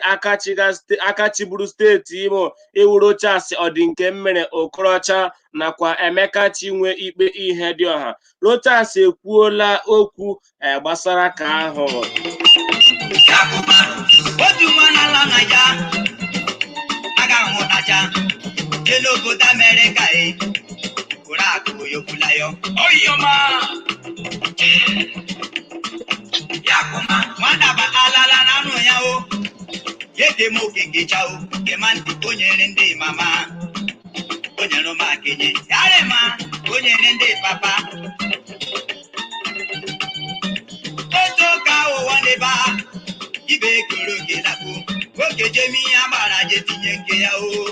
akachiburu steeti Imo Ewurochas Ọdịnkemmere Okorocha nakwa Emeka Chinwe ikpe Ihedioha. Rochas ekwuola okwu gbasara ka ahụ. Obodo Amerịka kwụrụ akụ yokwulayo oyoma nwadaba alala na anụ ya o yede m okengecha o kema ndị onyere ndị mama onyere m akenye yarema onyere ndị papa otu ka ụwa n'ebe ibe ekoro gị lakpo oge jemi ya gbara je tinye nke ya o.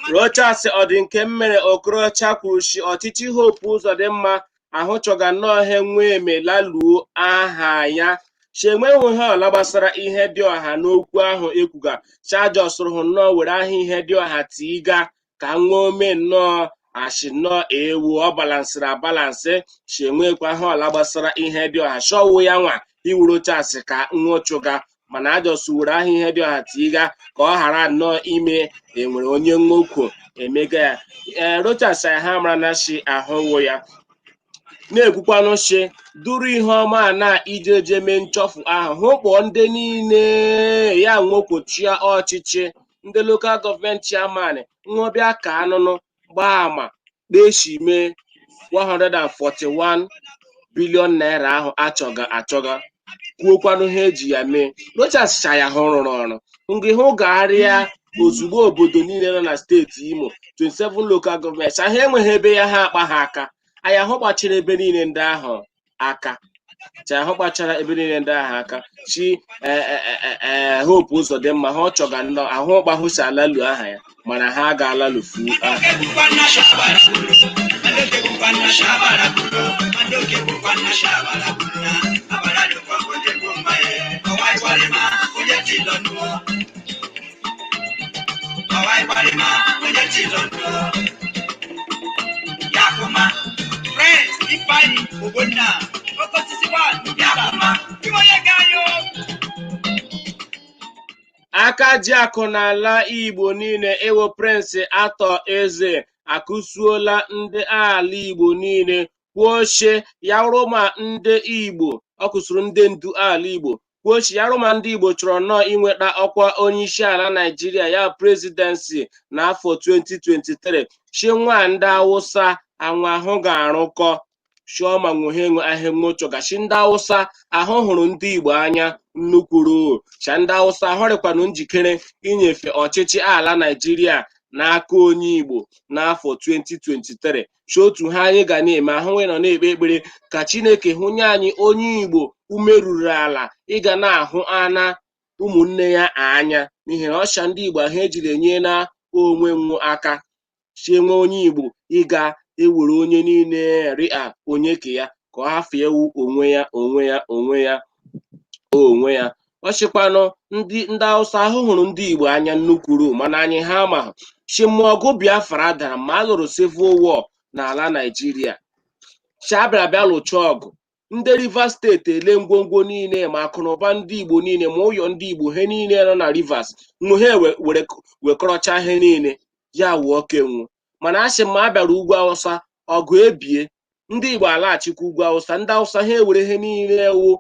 Rochas Ọdịnkemmere Okorocha kwuru shi ọchịchị Hope Uzodimma ahụchọga nnọọ he nwee emelaluo aha ya chenwenweghị ọla gbasara Ihedioha n'okwu ahụ ekwuga chajọsụrụ nnọọ were aha Ihedioha tiga ka nwa ome nnọọ ashi nnọọ ewu ọ balansịrị abalansị chenwekwa ha ọla gbasara Ihedioha shọwụ ya nwa iwurochas ka nwochụga mana ajọsụwere aha Ihedioha tiga ka ọ ghara nnọọ ime enwere onye nwokwo emega ya. Rochas ha mara na shi ahụwo ya na-ekwukwanụ shi duru Iheọma na ijeje mee nchọfụ ahụ hụkpọ ndị niile ya nwokwochia ọchịchị ndị lokal gọọmenti chairman nwobịa ka anụnụ gbaa ama kpeshime 141 billion naira ahụ achọga kwuokwanụ ha eji ya mee. Rochas ya ha rụrụ ọrụ ngị hụ gagharịa ozugbo obodo niile nọ na steeti Imo 27 local gọọmenti ahụ enweghị ebe ya ha akpa ha aka anyị ahụ gbachara ebe niile ndị ahụ aka ahụ gbachara ebe niile ndị ahụ aka chi Hope Uzodimma ha ọ chọga nnọọ ahụ gbahụsi alalu aha ya mana ha ga-alalufu aha. Aka ji akụ n'ala Igbo niile ewo Prince Atọ Eze akụsuola ndị ala Igbo niile kwuoche ya rụma ndị Igbo ọ kụsuru ndị ndu ala Igbo kwuochi ya rụma ndị Igbo chọrọ nnọọ inweta ọkwa onyeisi ala Naịjirịa ya presidency n'afọ 2023 chi nwa ndị Awụsa anwa ahụ ga-arụkọ Chioma Nwohenwe ahịmụchọgachi ndị Awụsa ahụ hụrụ ndị Igbo anya nnukwuru cha ndị Awụsa ahụrịkwanụ njikere inyefe ọchịchị ala Naịjirịa n'aka onye Igbo n'afọ 2023 chi otu ha anyị ga na-eme ahụ nọ na-ekpe ekpere ka Chineke hụnye anyị onye Igbo ume ruru ala ịga na-ahụ ana ụmụnne ya anya n'ihi na ọcha ndị Igbo ha ejiri enye na onwe nwu aka chienwe onye Igbo ịga ewere onye niile rịa onye ke ya ka ọ hafụ ewu onwe ya ọchịkwanụ ndị Hausa ahụ hụrụ ndị Igbo anya nnukwuru mana anyị ha amaghị chimọgụ Biafra dara ma a lụrụ civil war n'ala Naijiria chabịa lụcha ọgụ ndị Rivers steeti ele ngwongwo niile ma akụnụba ndị Igbo niile ma ụyọ ndị Igbo ha niile nọ na Rivers ha were wekọrọcha ihe niile ya wụọ kenwu mana asị ma a bịara ugwu Hausa ọgụ ebie ndị Igbo alaghachikwa ugwu Hausa ndị Hausa ha ewere ihe niile wụ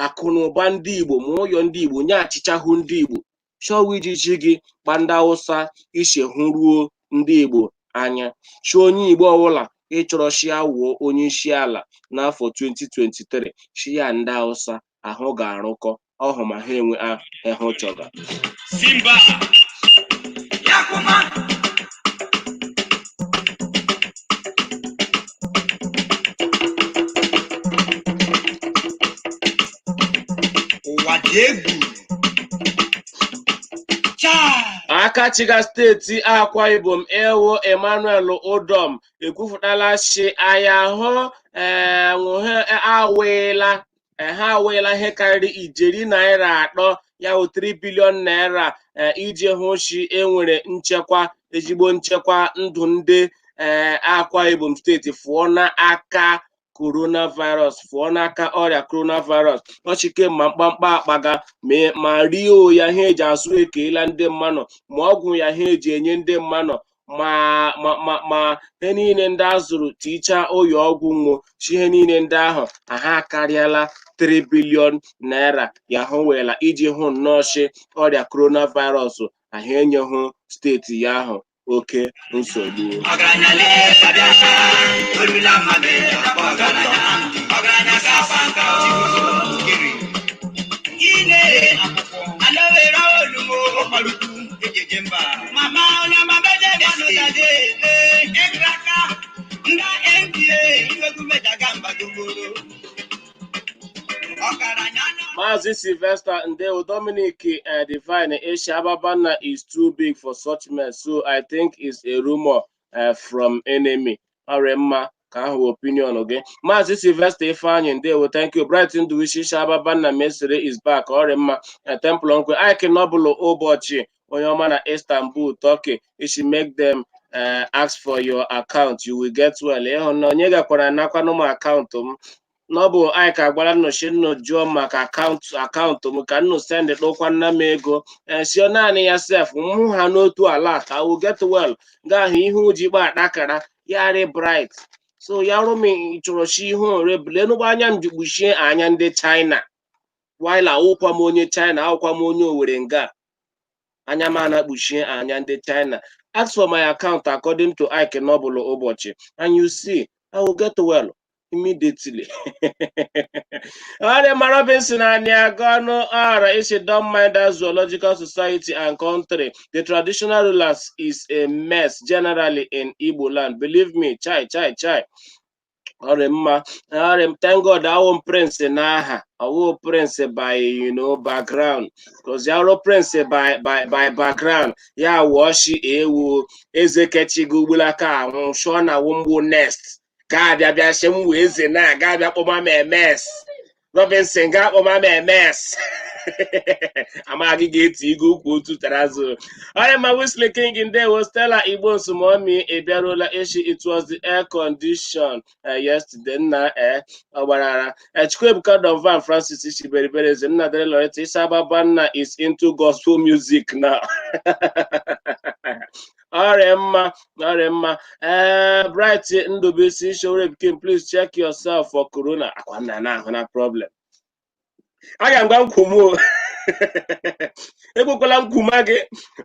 akụnụba ndị Igbo ma ụyọ ndị Igbo nye achịchahụ ndị Igbo chọwa ijiji gị gba ndị Hausa isi hụruo ndị Igbo anya chi onye Igbo ọbụla ịchọrọ chi awụọ onye isi ala n'afọ 2023 chi ya ndị Hausa ahụ ga-arụkọ ọhụ ma ha enwe ahụ chọga Simba Yakuma ụwa dị egwu Akachiga steeti Akwa Ibom ewo Emmanuel Udom ekwufutala shi aya hụ ha awela ihe karịrị ijeri naira 3 ya 3 bilion naira iji hụ shi enwere nchekwa ezigbo nchekwa ndụ ndị Akwa Ibom steeti fụọ n'aka coronavirus fụọ n'aka ọrịa coronavirus ọchịke ma mkpamkpa akpaga ma rio ya ha eji asụ ekeela ndị mmanụ ma ọgwụ ya ha eji enye ndị mmanụ ma ihe niile ndị azụrụ ticha oyi ọgwụ nwụ chi ihe niile ndị ahụ ha akarịala 3 bilion naira ya hụ wela iji hụ nnọọchi ọrịa coronavirus ahụ enyeghụ steeti ya ahụ oke nsogbu Mazi Sylvester Ndeo Dominic Divine Asia Ababana is too big for such mess, so I think it's a rumor from enemy. Arema Kahu opinion again. Mazi Sylvester Ifeanyi Ndeo, thank you. Brighton Duishi Ababana Mesere is back. Arema Temple Uncle Ike Nobulo Obochi Oyoma na Istanbul, Turkey. You should make them ask for your account. You will get well. Nyega kwa nakwa my account. Nobu I ka gwara nnọchi jụọ maka akaụntụ m ka nnu send ụkwa nna m ego sio naanị ya sef mụ ha n'otu ala I will get well ga ahụ ihe uji gba akara yari bright so ya rụmi chọrọ chi ihu ore blenugba anya m jikpuchie anya ndị China while awụkwa m onye China awụkwa m onye Owerri nga anya m na-akpuchie anya ndị China. Ask for my account according to Ike Nobulu ụbọchị and you see I will get well immediately. Robinson and Niagano are don't mind that zoological society and country. The traditional rulers is a mess generally in Igbo land. Believe me, chai. Thank God our prince our prince by background, because our prince by background ya washi ewu ezekechi gubulaka shona wumbu nest ga bia shem weze na ga bia kpoma MS Robinson ga kpoma MS amagi geti igu kwu otu tarazo. My Whistling King in there was Stella Igbo Sumomi Ebiarola Eshi. It was the air condition yesterday na Obarara Chukwebuka Don Francis Ishi Beribere Zenadere Loretta Isababana is into gospel music now. Aremma Bright Ndobisi Shorebkin, please check yourself for corona. Akwana problem. I am going to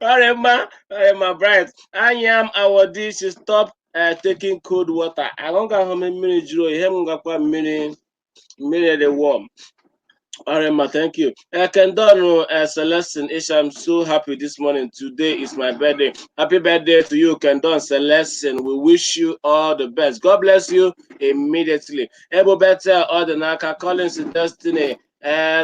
Aremma Bright. I am our dish. Stop taking cold water. I don't got how many minutes you have minute the warm. Arema, thank you. Kendano Celestine Ish, I'm so happy this morning. Today is my birthday. Happy birthday to you, Kendon Celestine. We wish you all the best. God bless you immediately. Ebo better or the Naka Collins Destiny.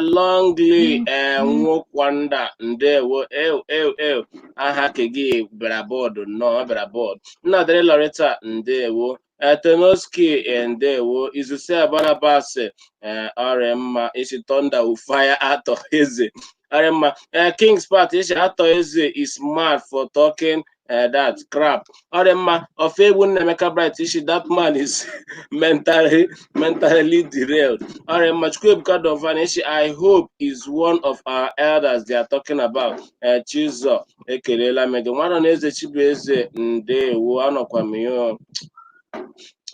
Longly Nwokwanda ndewo ew aha kegi brabod no brabod Nnadere Loretta ndewo Tenoski ndewo Izuse Barnabas Oremma isi Thunder will fire atọ eze Oremma King's Part isi atọ eze is mad for talking that crap Oremma of egwu Nnemeka Bright isi that man is mentally derailed Oremma Chukwuebuka Dovaneshi I hope is one of our elders they are talking about Chizo ekelela mege nwanọ na eze Chibueze ndewo anọkwa m ya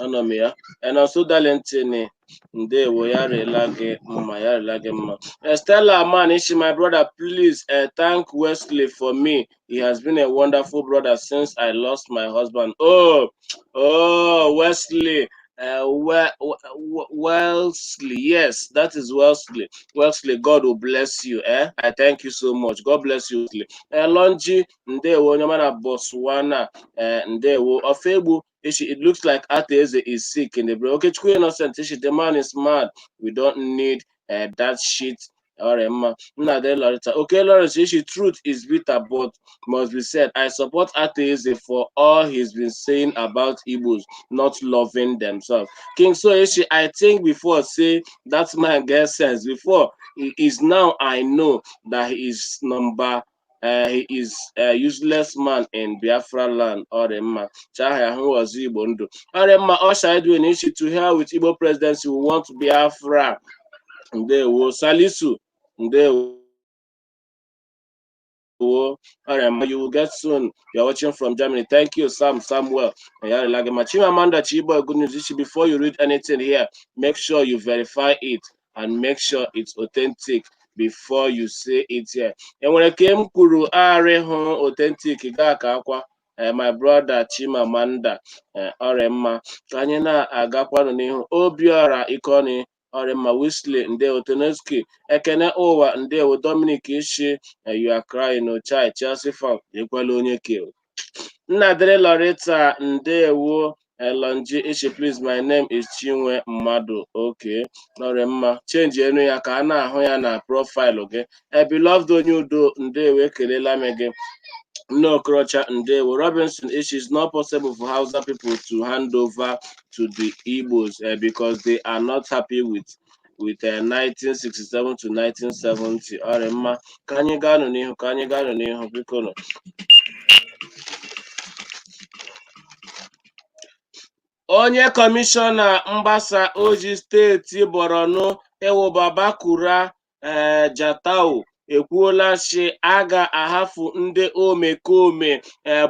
anọ m ya Nonso Darlington ndewo ya rela gị mma Stella man ishi my brother please thank Wesley for me he has been a wonderful brother since I lost my husband Wesley Wellesley, yes, that is Wellesley. Wellesley, God will bless you. I thank you so much. God bless you, Wellesley. Lonji, ndewo, nyamana Botswana, ndewo. Ofebu, it looks like Ateze is sick in the brain. Okay, Chukwu Innocent, the man is mad. We don't need that shit. Oremma, Nnadere Loretta. Okay, Lawrence, truth is bitter, but must be said. I support Ateze for all he's been saying about Igbos not loving themselves. King Soeshi, I think before say that man gets sense. Before he is now I know that he is he is a useless man in Biafra land. Oremma, Chahaya who was Igbo Ndu. Oremma, all shall do an issue to hell with Igbo presidency. We want Biafra. Ndewo Salisu. Ndewo. You will get soon. You're watching from Germany. Thank you, Samuel. Chimamanda Chibo, good news. Before you read anything here, make sure you verify it and make sure it's authentic before you say it here. And when I came Kuru authentic akwa my brother Chimamanda Oremma Kanyena Agakwano Nihu Obiora Ikoni Oremma Wesley Ndeo Tenoski Ekene Owa Ndeo Dominic Ishi you are crying no child Chelsea fan ekwela onye kill Nnadere Loretta ndewo Lonji Ishi please my name is Chinwe Mmadu okay Oremma change enu ya ka a na-ahụ ya na profile gị beloved onye udo ndewo ekelela m gị No, Krocha Ndewo Robinson, it is not possible for Hausa people to hand over to the Igbos because they are not happy with 1967 to 1970. Oremma, ka anyị gaa n'ihu biko nụ. Onye kọmishọna mgbasa ozi steeti Borno Ewo Babakura Jatau ekwuola sị a ga-ahapụ ndị omekome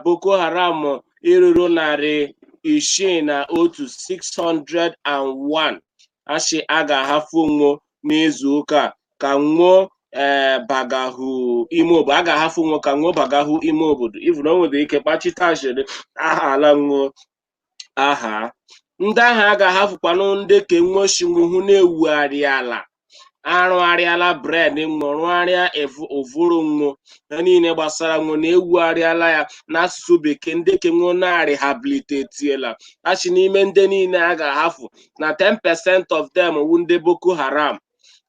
Boko Haram eruru 601 asị a ga-ahapụ nwo n'izu ụka ka nwo bagahu ime obodo a ga-ahapụ nwo ka nwo bagahu ime obodo ivu na o nwere ike kpachite ashịrị aha ala nwo aha ndị ahụ a ga-ahapụkwanụ ndị ka nwochiwuhu na-ewugharị ala arụgharịala bred nwo rụgharịa ụvụrụ nwo na niile gbasara nwo na-ewugharịala ya n'asụsụ bekee ndị ke nwo na-rehabilitetiela achị n'ime ndị niile a ga-ahapụ na 10% of them wu ndị Boko Haram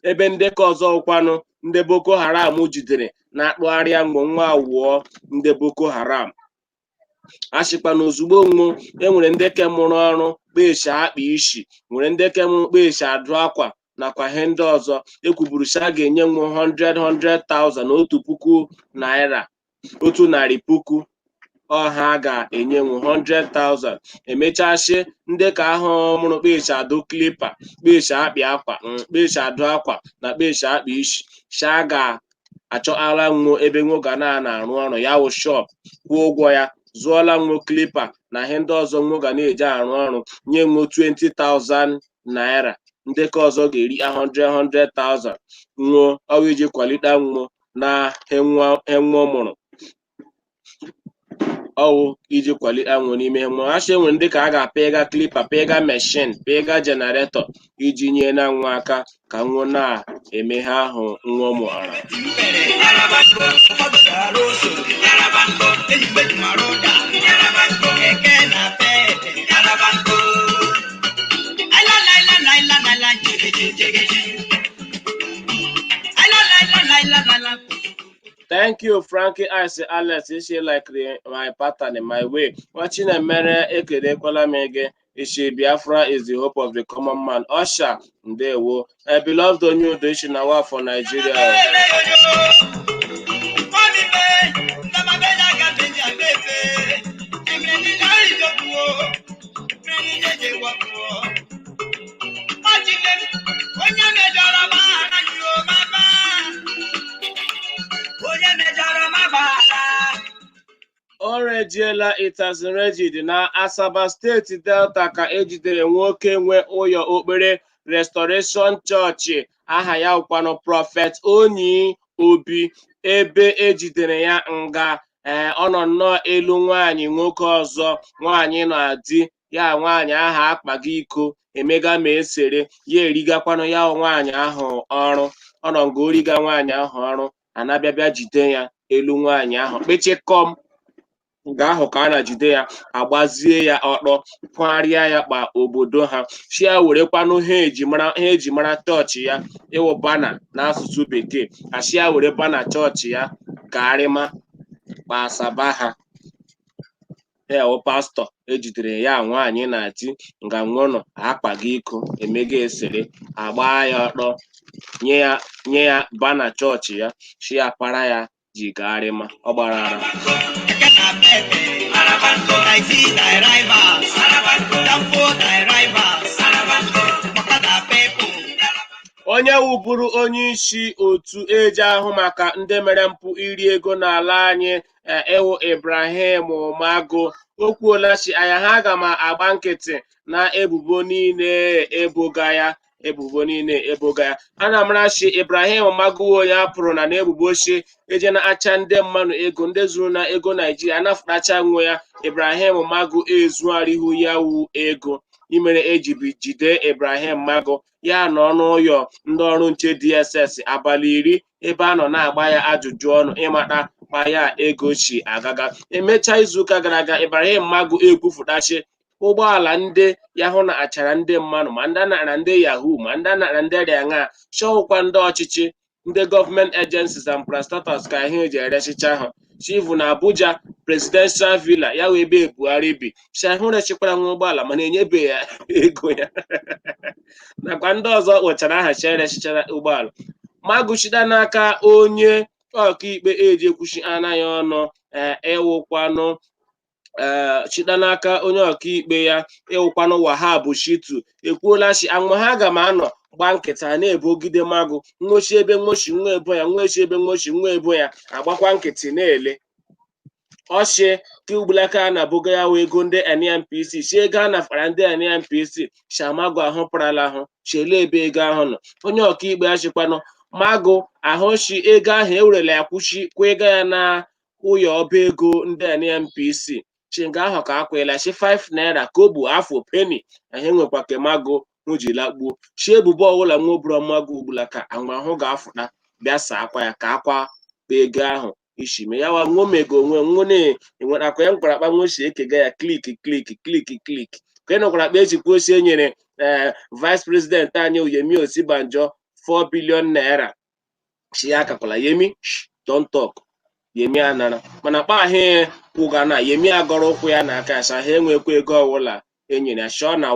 ebe ndị ka ọzọ ụkwanụ ndị Boko Haram jidere na-akpụgharịa nwa awụọ ndị Boko Haram achịkwa na ozugbo nwo enwere ndị ke mụrụ ọrụ kpechi akpa isi nwere ndị ke mụrụ kpechi adụ akwa nakwa ihe ndị ọzọ ekwuburu a ga-enye nwo 100,000 otu puku naira otu narị puku ọha ga-enye nwo 100,000 emechachi ndị ka ahụ mụrụ kpechi adụ klipa kpechi akpị akwa kpechi adụ akwa na kpechi akpa isi sha ga-achọala nwo ebe nwo ga na-arụ ọrụ ya wụ shop kwụọ ụgwọ ya zụọla nwo klipa na ihe ndị ọzọ nwo ga na-eji arụ ọrụ nye nwo 20,000 naira ndị ka ọzọ ga-eri 100,000 nwo ọwa iji kwalite nwo na enwe mụrụ ọwụ iji kwalite nwo n'ime nwo achị enwere ndị ka a ga-apịga klipa pịga meshin pịga jenaretọ iji nye na nwa aka ka nwo na-eme ha ahụ nwo mụrụ Thank you, Frankie Ice Alex. She like my pattern in my way. Watching a mere ekede kolamege. Ishi Biafra is the hope of the common man. Osha, Ndewo. I beloved on you, Deshinawa for Nigeria. O rejiela Itazinrejid na Asaba steeti Delta ka ejidere nwoke nwe ụyọ okpere Restoration Chọọchị aha ya bụkwanụ Prọfet Onyi Obi ebe ejidere ya nga ọ nọ nnọọ elu nwaanyị nwoke ọzọ nwaanyị na di ya nwaanyị aha akpaga iko emega ma esere ya erigakwanụ ya nwaanyị ahụ ọrụ ọ nọ nga origa nwaanyị ahụ ọrụ anabịabịa jide ya elu nwaanyị ahụ kpechikọm nga ahụ ka a na-jide ya agbazie ya ọkpọ kwagharịa ya kpa obodo ha chia werekwanụ ha eji mara chọọchị ya ịwụ bana n'asụsụ bekee achia were bana chọọchị ya garịma kpa asaba ha ewu pastọ ejidere ya nwaanyị na di nga nwono akpaga iko emega esere agba ya ọkpọ nye ya bana chọọchị ya chia para ya ji garịma ọ gbara ara onye wuburu onye isi otu eji ahụ maka ndị mere mpụ iri ego n'ala anyị ewu Ibrahim Magu o kwuola si anya ha aga m agba nkịtị na ebubo niile eboga ya ana mara shi Ibrahim Magu onye apụrụ na ebubo shi eje na-acha ndị mmanụ ego ndị zuru na ego Naijiria anafụtacha nwe ya Ibrahim Magu ezugharịhụ ya wu ego imere ejibi jide Ibrahim Magu ya nọ n'ụyọ ndị ọrụ nche DSS abalị 10 ebe a nọ na-agba ya ajụjụ ọnụ ịmata kpa ya ego chi agaga emechaa izuụka gara aga Ibrahim Magu ekwufụtachi ụgbọala ndị ya hụ na achara ndị mmanụ ma ndị nara ndị yahoo ma ndị nara ndị rịaṅa shọwụkwa ndị ọchịchị ndị gọọmenti agencies and parastatals ka ihe eji erechicha ha chivu na Abuja presidential villa ya wee ebe Buhari bi shahụ rechikwara nwa ụgbọala mana enyebeghị ya ego ya nakwa ndị ọzọ kpọchara aha cherechichara ụgbọala Magu chida n'aka onye ọkaikpe eji ekwuchi anaghị ọnụ ewụkwanụ chida n'aka onye ọkaikpe ya ịwụkwanụ Wahab Shitu ekwuola shi anwụ ha aga m anọ gba nkịta na-ebogide Magu nwochi ebe nwochi nwa ebo ya nwochi ebe nwochi nwa ebo ya agbakwa nkịtị na-ele ọchị ka ugbulaka a na-aboga ya wee ego ndị NNPC si ego a nafara ndị NNPC Magu ahụ parala ahụ chele ebe ego ahụ nọ onye ọkaikpe ya chịkwanụ Magu ahụ shi ego ahụ ewerela ya kwụchi kwa ego ya na ụyọ ọba ego ndị NNPC chinga ahụ ka akwela shi 5 naira kobo afọ penny ihe nwekwa ke Magu ji lakpuo shi ebubo ọbụla nwa oburu Magu ugbula ka agba ahụ ga-afụta bịa saa akwa ya ka akwa ego ahụ ishime ya wa nwomego onwe enwere akwa ya mkpara akpa nwochi ekega ya klik ka nọkwara akpa eji kwuo osi enyere vice president anyị Yemi Osibanjo 4 billion naira shi ya akakwala Yemi don't talk Yemi anara mana kpa ahụ kwụga na Yemi agọrọ ụkwụ ya n'aka asa ha enwekwa ego ọbụla enyere ya shọ na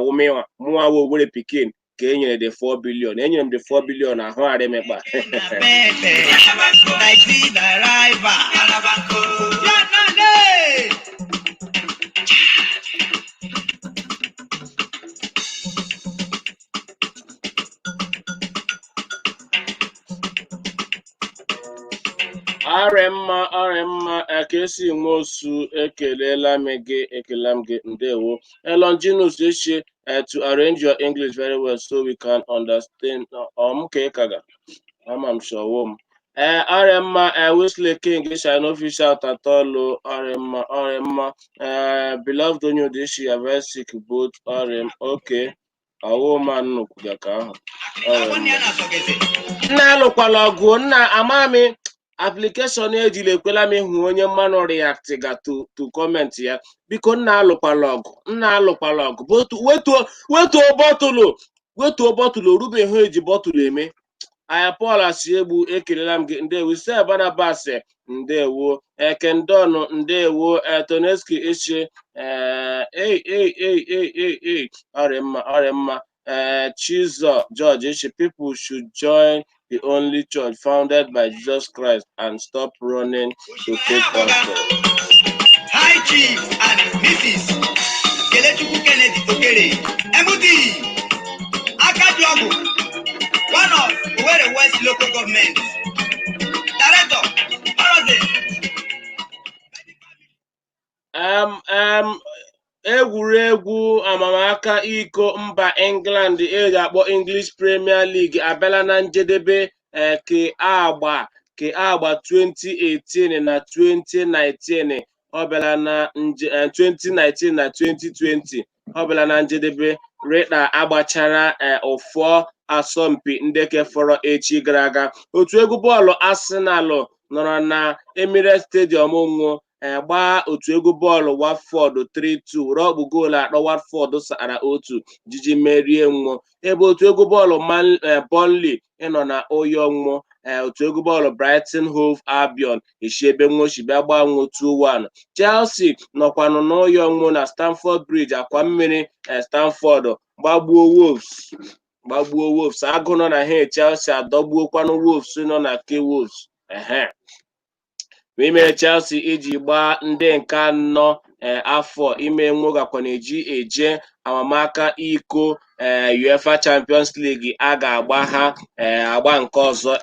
mụnwa wo Ogbere pikin ka enyere the 4 billion enyere m the 4 billion ahụ ghara emekpa Aremma Akesi Nwosu ekelela m gị ndewo Elonginus eche to arrange your English very well so we can understand kaga I'm sure Aremma Wesley King shall not fish out at all Aremma beloved on you this year very sick both okay woman no kugaka nna alụkwala ọgụ nna amami application ejile ekwela m ịhụ onye mmanụ react ga to comment ya biko nna alụkwala ọgụ wetuo bọtụlụ orubeghị eji bọtụlụ eme Paul Asiegbu ekelela m gị ndewo. Ise Barnabas ndewo. Kendon ndewo. Toneski Ichi ọrịmma Chizo George Ichi people should join the only church founded by Jesus Christ and stop running to fake gospel. Hi Chief and Mrs. Kelechukwu Kennedy Okere MD Akajuagu, one of Owerri West local government. Director, egwuregwu amamaka iko mba England eji akpọ English Premier League abịala na njedebe ke agba 2018 na 2019 ọ bịala na 2019 na 2020 ọ bịala na njedebe rịda agbachara ụfọ asọmpi ndị kefọrọ echi gara aga. Otu egwu bọọlụ Arsenal nọrọ na Emirates Stadium nwụ gbaa otu egwu bọọlụ Watford 3-2 were ọkpụ goolu atọ Watford sara otu jiji merie nwụọ, ebe otu egwu bọọlụ Burnley ịnọ na ụyọ nwụọ. Otu egwu bọọlụ Brighton Hove Albion echi ebe nwochibịa gbanwo 2-1. Chelsea nọkwanụ n'ụyọ nwụọ na Stamford Bridge akwa mmiri Stamford gbagbuo Wolves. Agụ nọ na ha Chelsea adọgbuokwanụ Wolves nọ na ke Wolves mere Chelsea iji gbaa ndị nke anọ afọ ime nwogakwana eje amamaka iko UEFA Champions League a ga-agba ha agba nke ọzọ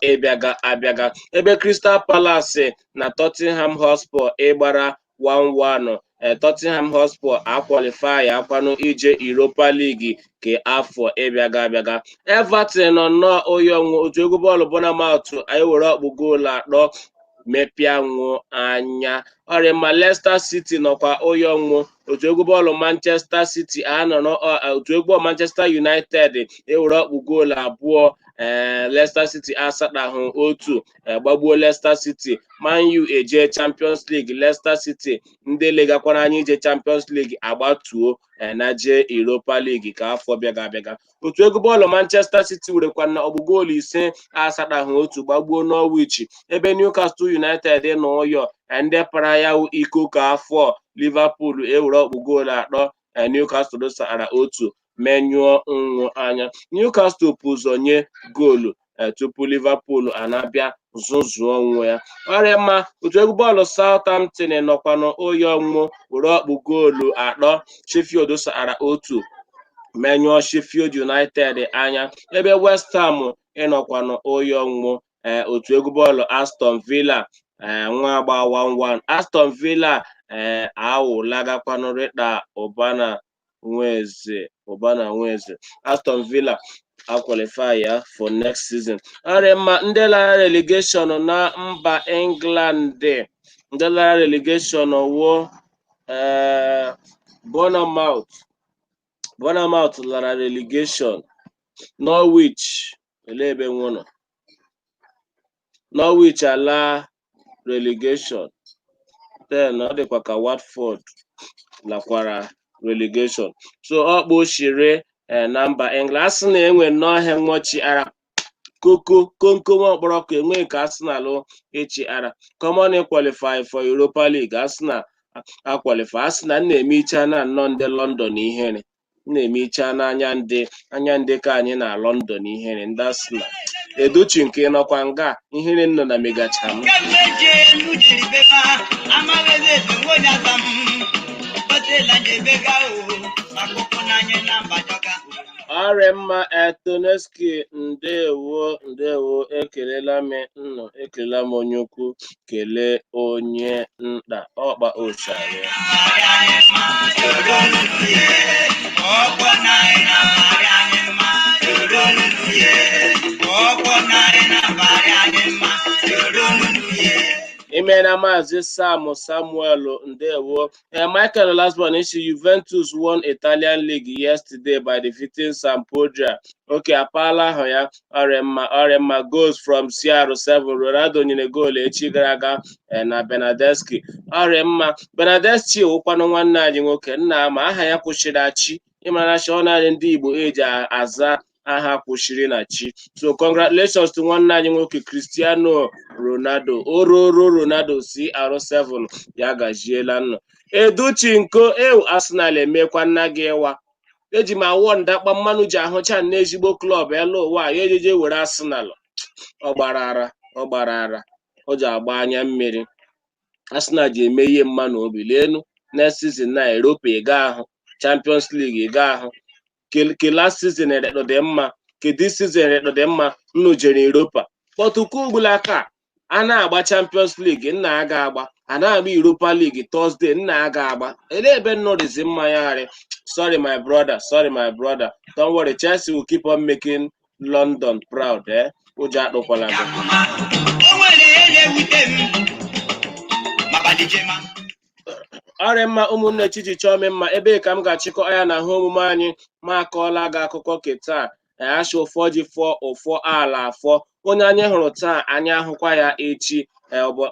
abịaga, ebe Crystal Palace na Tottenham Hotspur ịgbara 1-1. Tottenham Hotspur akwalifai akwanụ ije Europa League ke afọ abịaga. Everton nọ nnọọ oyi ọnwụ otu egwu bọọlụ Bournemouth anyị were ọkpụ goolu atọ mepịa nwụọ anya. Ọrịma Leicester City nọkwa oyi ọnwụ otu egwu bọọlụ Manchester City otu egwu Manchester United ewere ọkpụ goolu abụọ Leicester City asatahụ otu gbagbuo Leicester City. Man U eje Champions League, Leicester City ndị legakwara anyị ije Champions League agbatuo na je Europa League ka afọ bịaga. Otu egwu bọọlụ Manchester City werekwana ọgbụ goolu 5 asatahụ otu gbagbuo Norwich, ebe Newcastle United nọ ụyọ ndị para ya iko ka afọ Liverpool ewere ọkpụ goolu atọ Newcastle sara otu menyụọ nwụ anya. Newcastle pụzọ nye goolu tupu Liverpool anabịa zụzụọ onwe ya. Ọrịa otu egwu bọọlụ Southampton nọkwanụ oyi ọnwụ were ọkpụ goolu atọ Sheffield sara otu menyụọ Sheffield United anya, ebe West Ham ịnọkwanụ oyi ọnwụ otu egwu bọọlụ Aston Villa nwa agba 1-1. Aston Villa awụlagakwanụ rịda ụbana nweze. Aston Villa qualify ya for next season. Ọrịa ndị lara relegation na mba England ndị lara relegation wụ Bournemouth lara relegation. Norwich ebe nwụnọ Norwich ala relegation. Then ọ dịkwa ka Watford lakwara relegation. So ọkpụ oshire na mba England asị na enwe n'ọhịa nwochi ara konkom ọkpọrọkụ enwe nke Arsenal echi ara common qualify for Europa League. Arsenal akwalify asị na na-eme iche na nnọọ ndị London ihere na-eme iche n'anya ndị ka anyị na London ihere ndị Arsenal Edochi nke nọkwa nga ihere nọ na megacham Aremma Toneski ndewo ekelela m onye ukwu kelee onye nta ọkpa ochare Imena Maazị Samuel ndewo. Michael Lasbon isi Juventus won Italian League yesterday by defeating Sampdoria. Okay, apala ahụ ya. Ọrịmma goals from CR7. Ronaldo nyere goolu echi gara aga na Bernardeschi. Ọrịmma Bernardeschi wụkwanụ nwanne anyị nwoke nna ma aha ya kwụchiri achị ịmara shi ọ narị ndị Igbo eji aza aha kwụchiri na chi. So congratulations to nwanne anyị nwoke Cristiano Ronaldo, ororo Ronaldo CR7, ya gajiela nnụ. Educhinko Arsenal emekwa nna gị ịwa. Eji m awọ ndakpa mmanụ ji ahụcha n'ezigbo klọb elu ụwa ya ejeje were Arsenal. Ọ gbara ara o ji agba anya mmiri. Arsenal ji eme ihe mma n'obi lenu next season na Europa ịga ahụ, Champions League ịga ahụ. Ke last season dị mma, ke this season dị mma, nnu jere Europa. Kpọtụkwu ugbulaka a na-agba Champions League nna aga agba, a na-agba Europa League Thursday nna aga agba. Ele ebe nnọdịzi mmanya. Sorry my brother, don't worry, Chelsea will keep on making London proud. Ụjọ akpụkwala gị. Ọrịa mma ụmụnne Chichi chọọ mma, ebe ka m ga-achịkọ ya na ahụ omume anyị ma akọọla gị akụkọ keta achị ụfọ ji fọ ụfọ ala afọ. Onye anyị hụrụ taa anyị ahụkwa ya echi,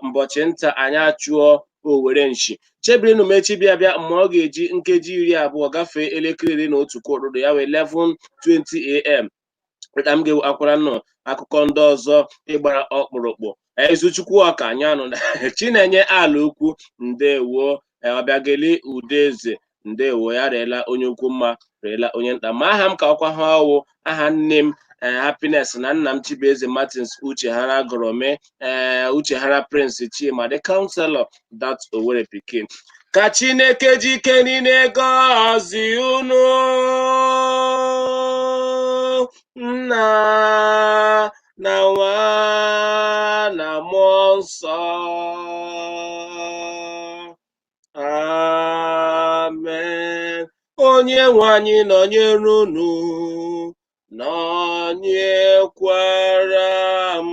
mbọchị nta anyị achụọ Owere nshi. Chebirinu mechi bịa mgbe ọ ga-eji nkeji 20 gafee elekere 1 kwa ụtụtụ, ya wee 11:20 AM. Ka m ga-akwara nnọọ akụkọ ndị ọzọ ịgbara ọkpụrụkpụ. Ezuchukwu ọka anyị anụ Chinenye ala ukwu, ndewo. Ọbịageli Udeze, ndewo. Ya reela onye ukwu mma, reela onye nta. Ma aha m ka ọkwa ha ọwụ aha nne m Happiness na nna m Chibueze Martins Uchehara Gorome, Uchehara Prince Chima, the counselor that Owere pikin. Ka Chineke jike niile gọzie unu, Nna na Nwa na Mmụọ Nsọ. Amen. Onye nwe anyị nọnyere unu, nọnyekwara m.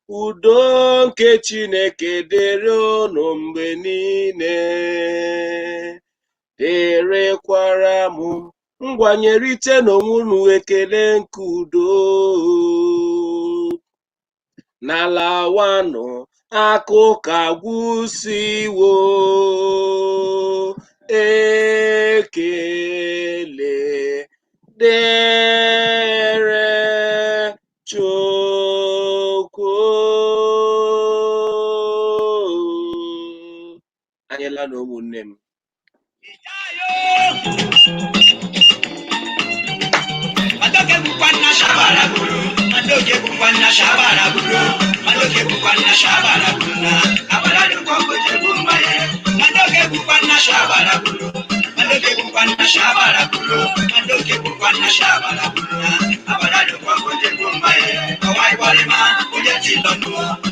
Udo nke Chineke dịrị unu mgbe niile, dịrịkwara m. Ngwanyerite n'onwe unu ekele nke udo. N'ala wanụ akụkọ agwụsiwo, ekele dịrị Chukwu. Anyela na ụmụnne m.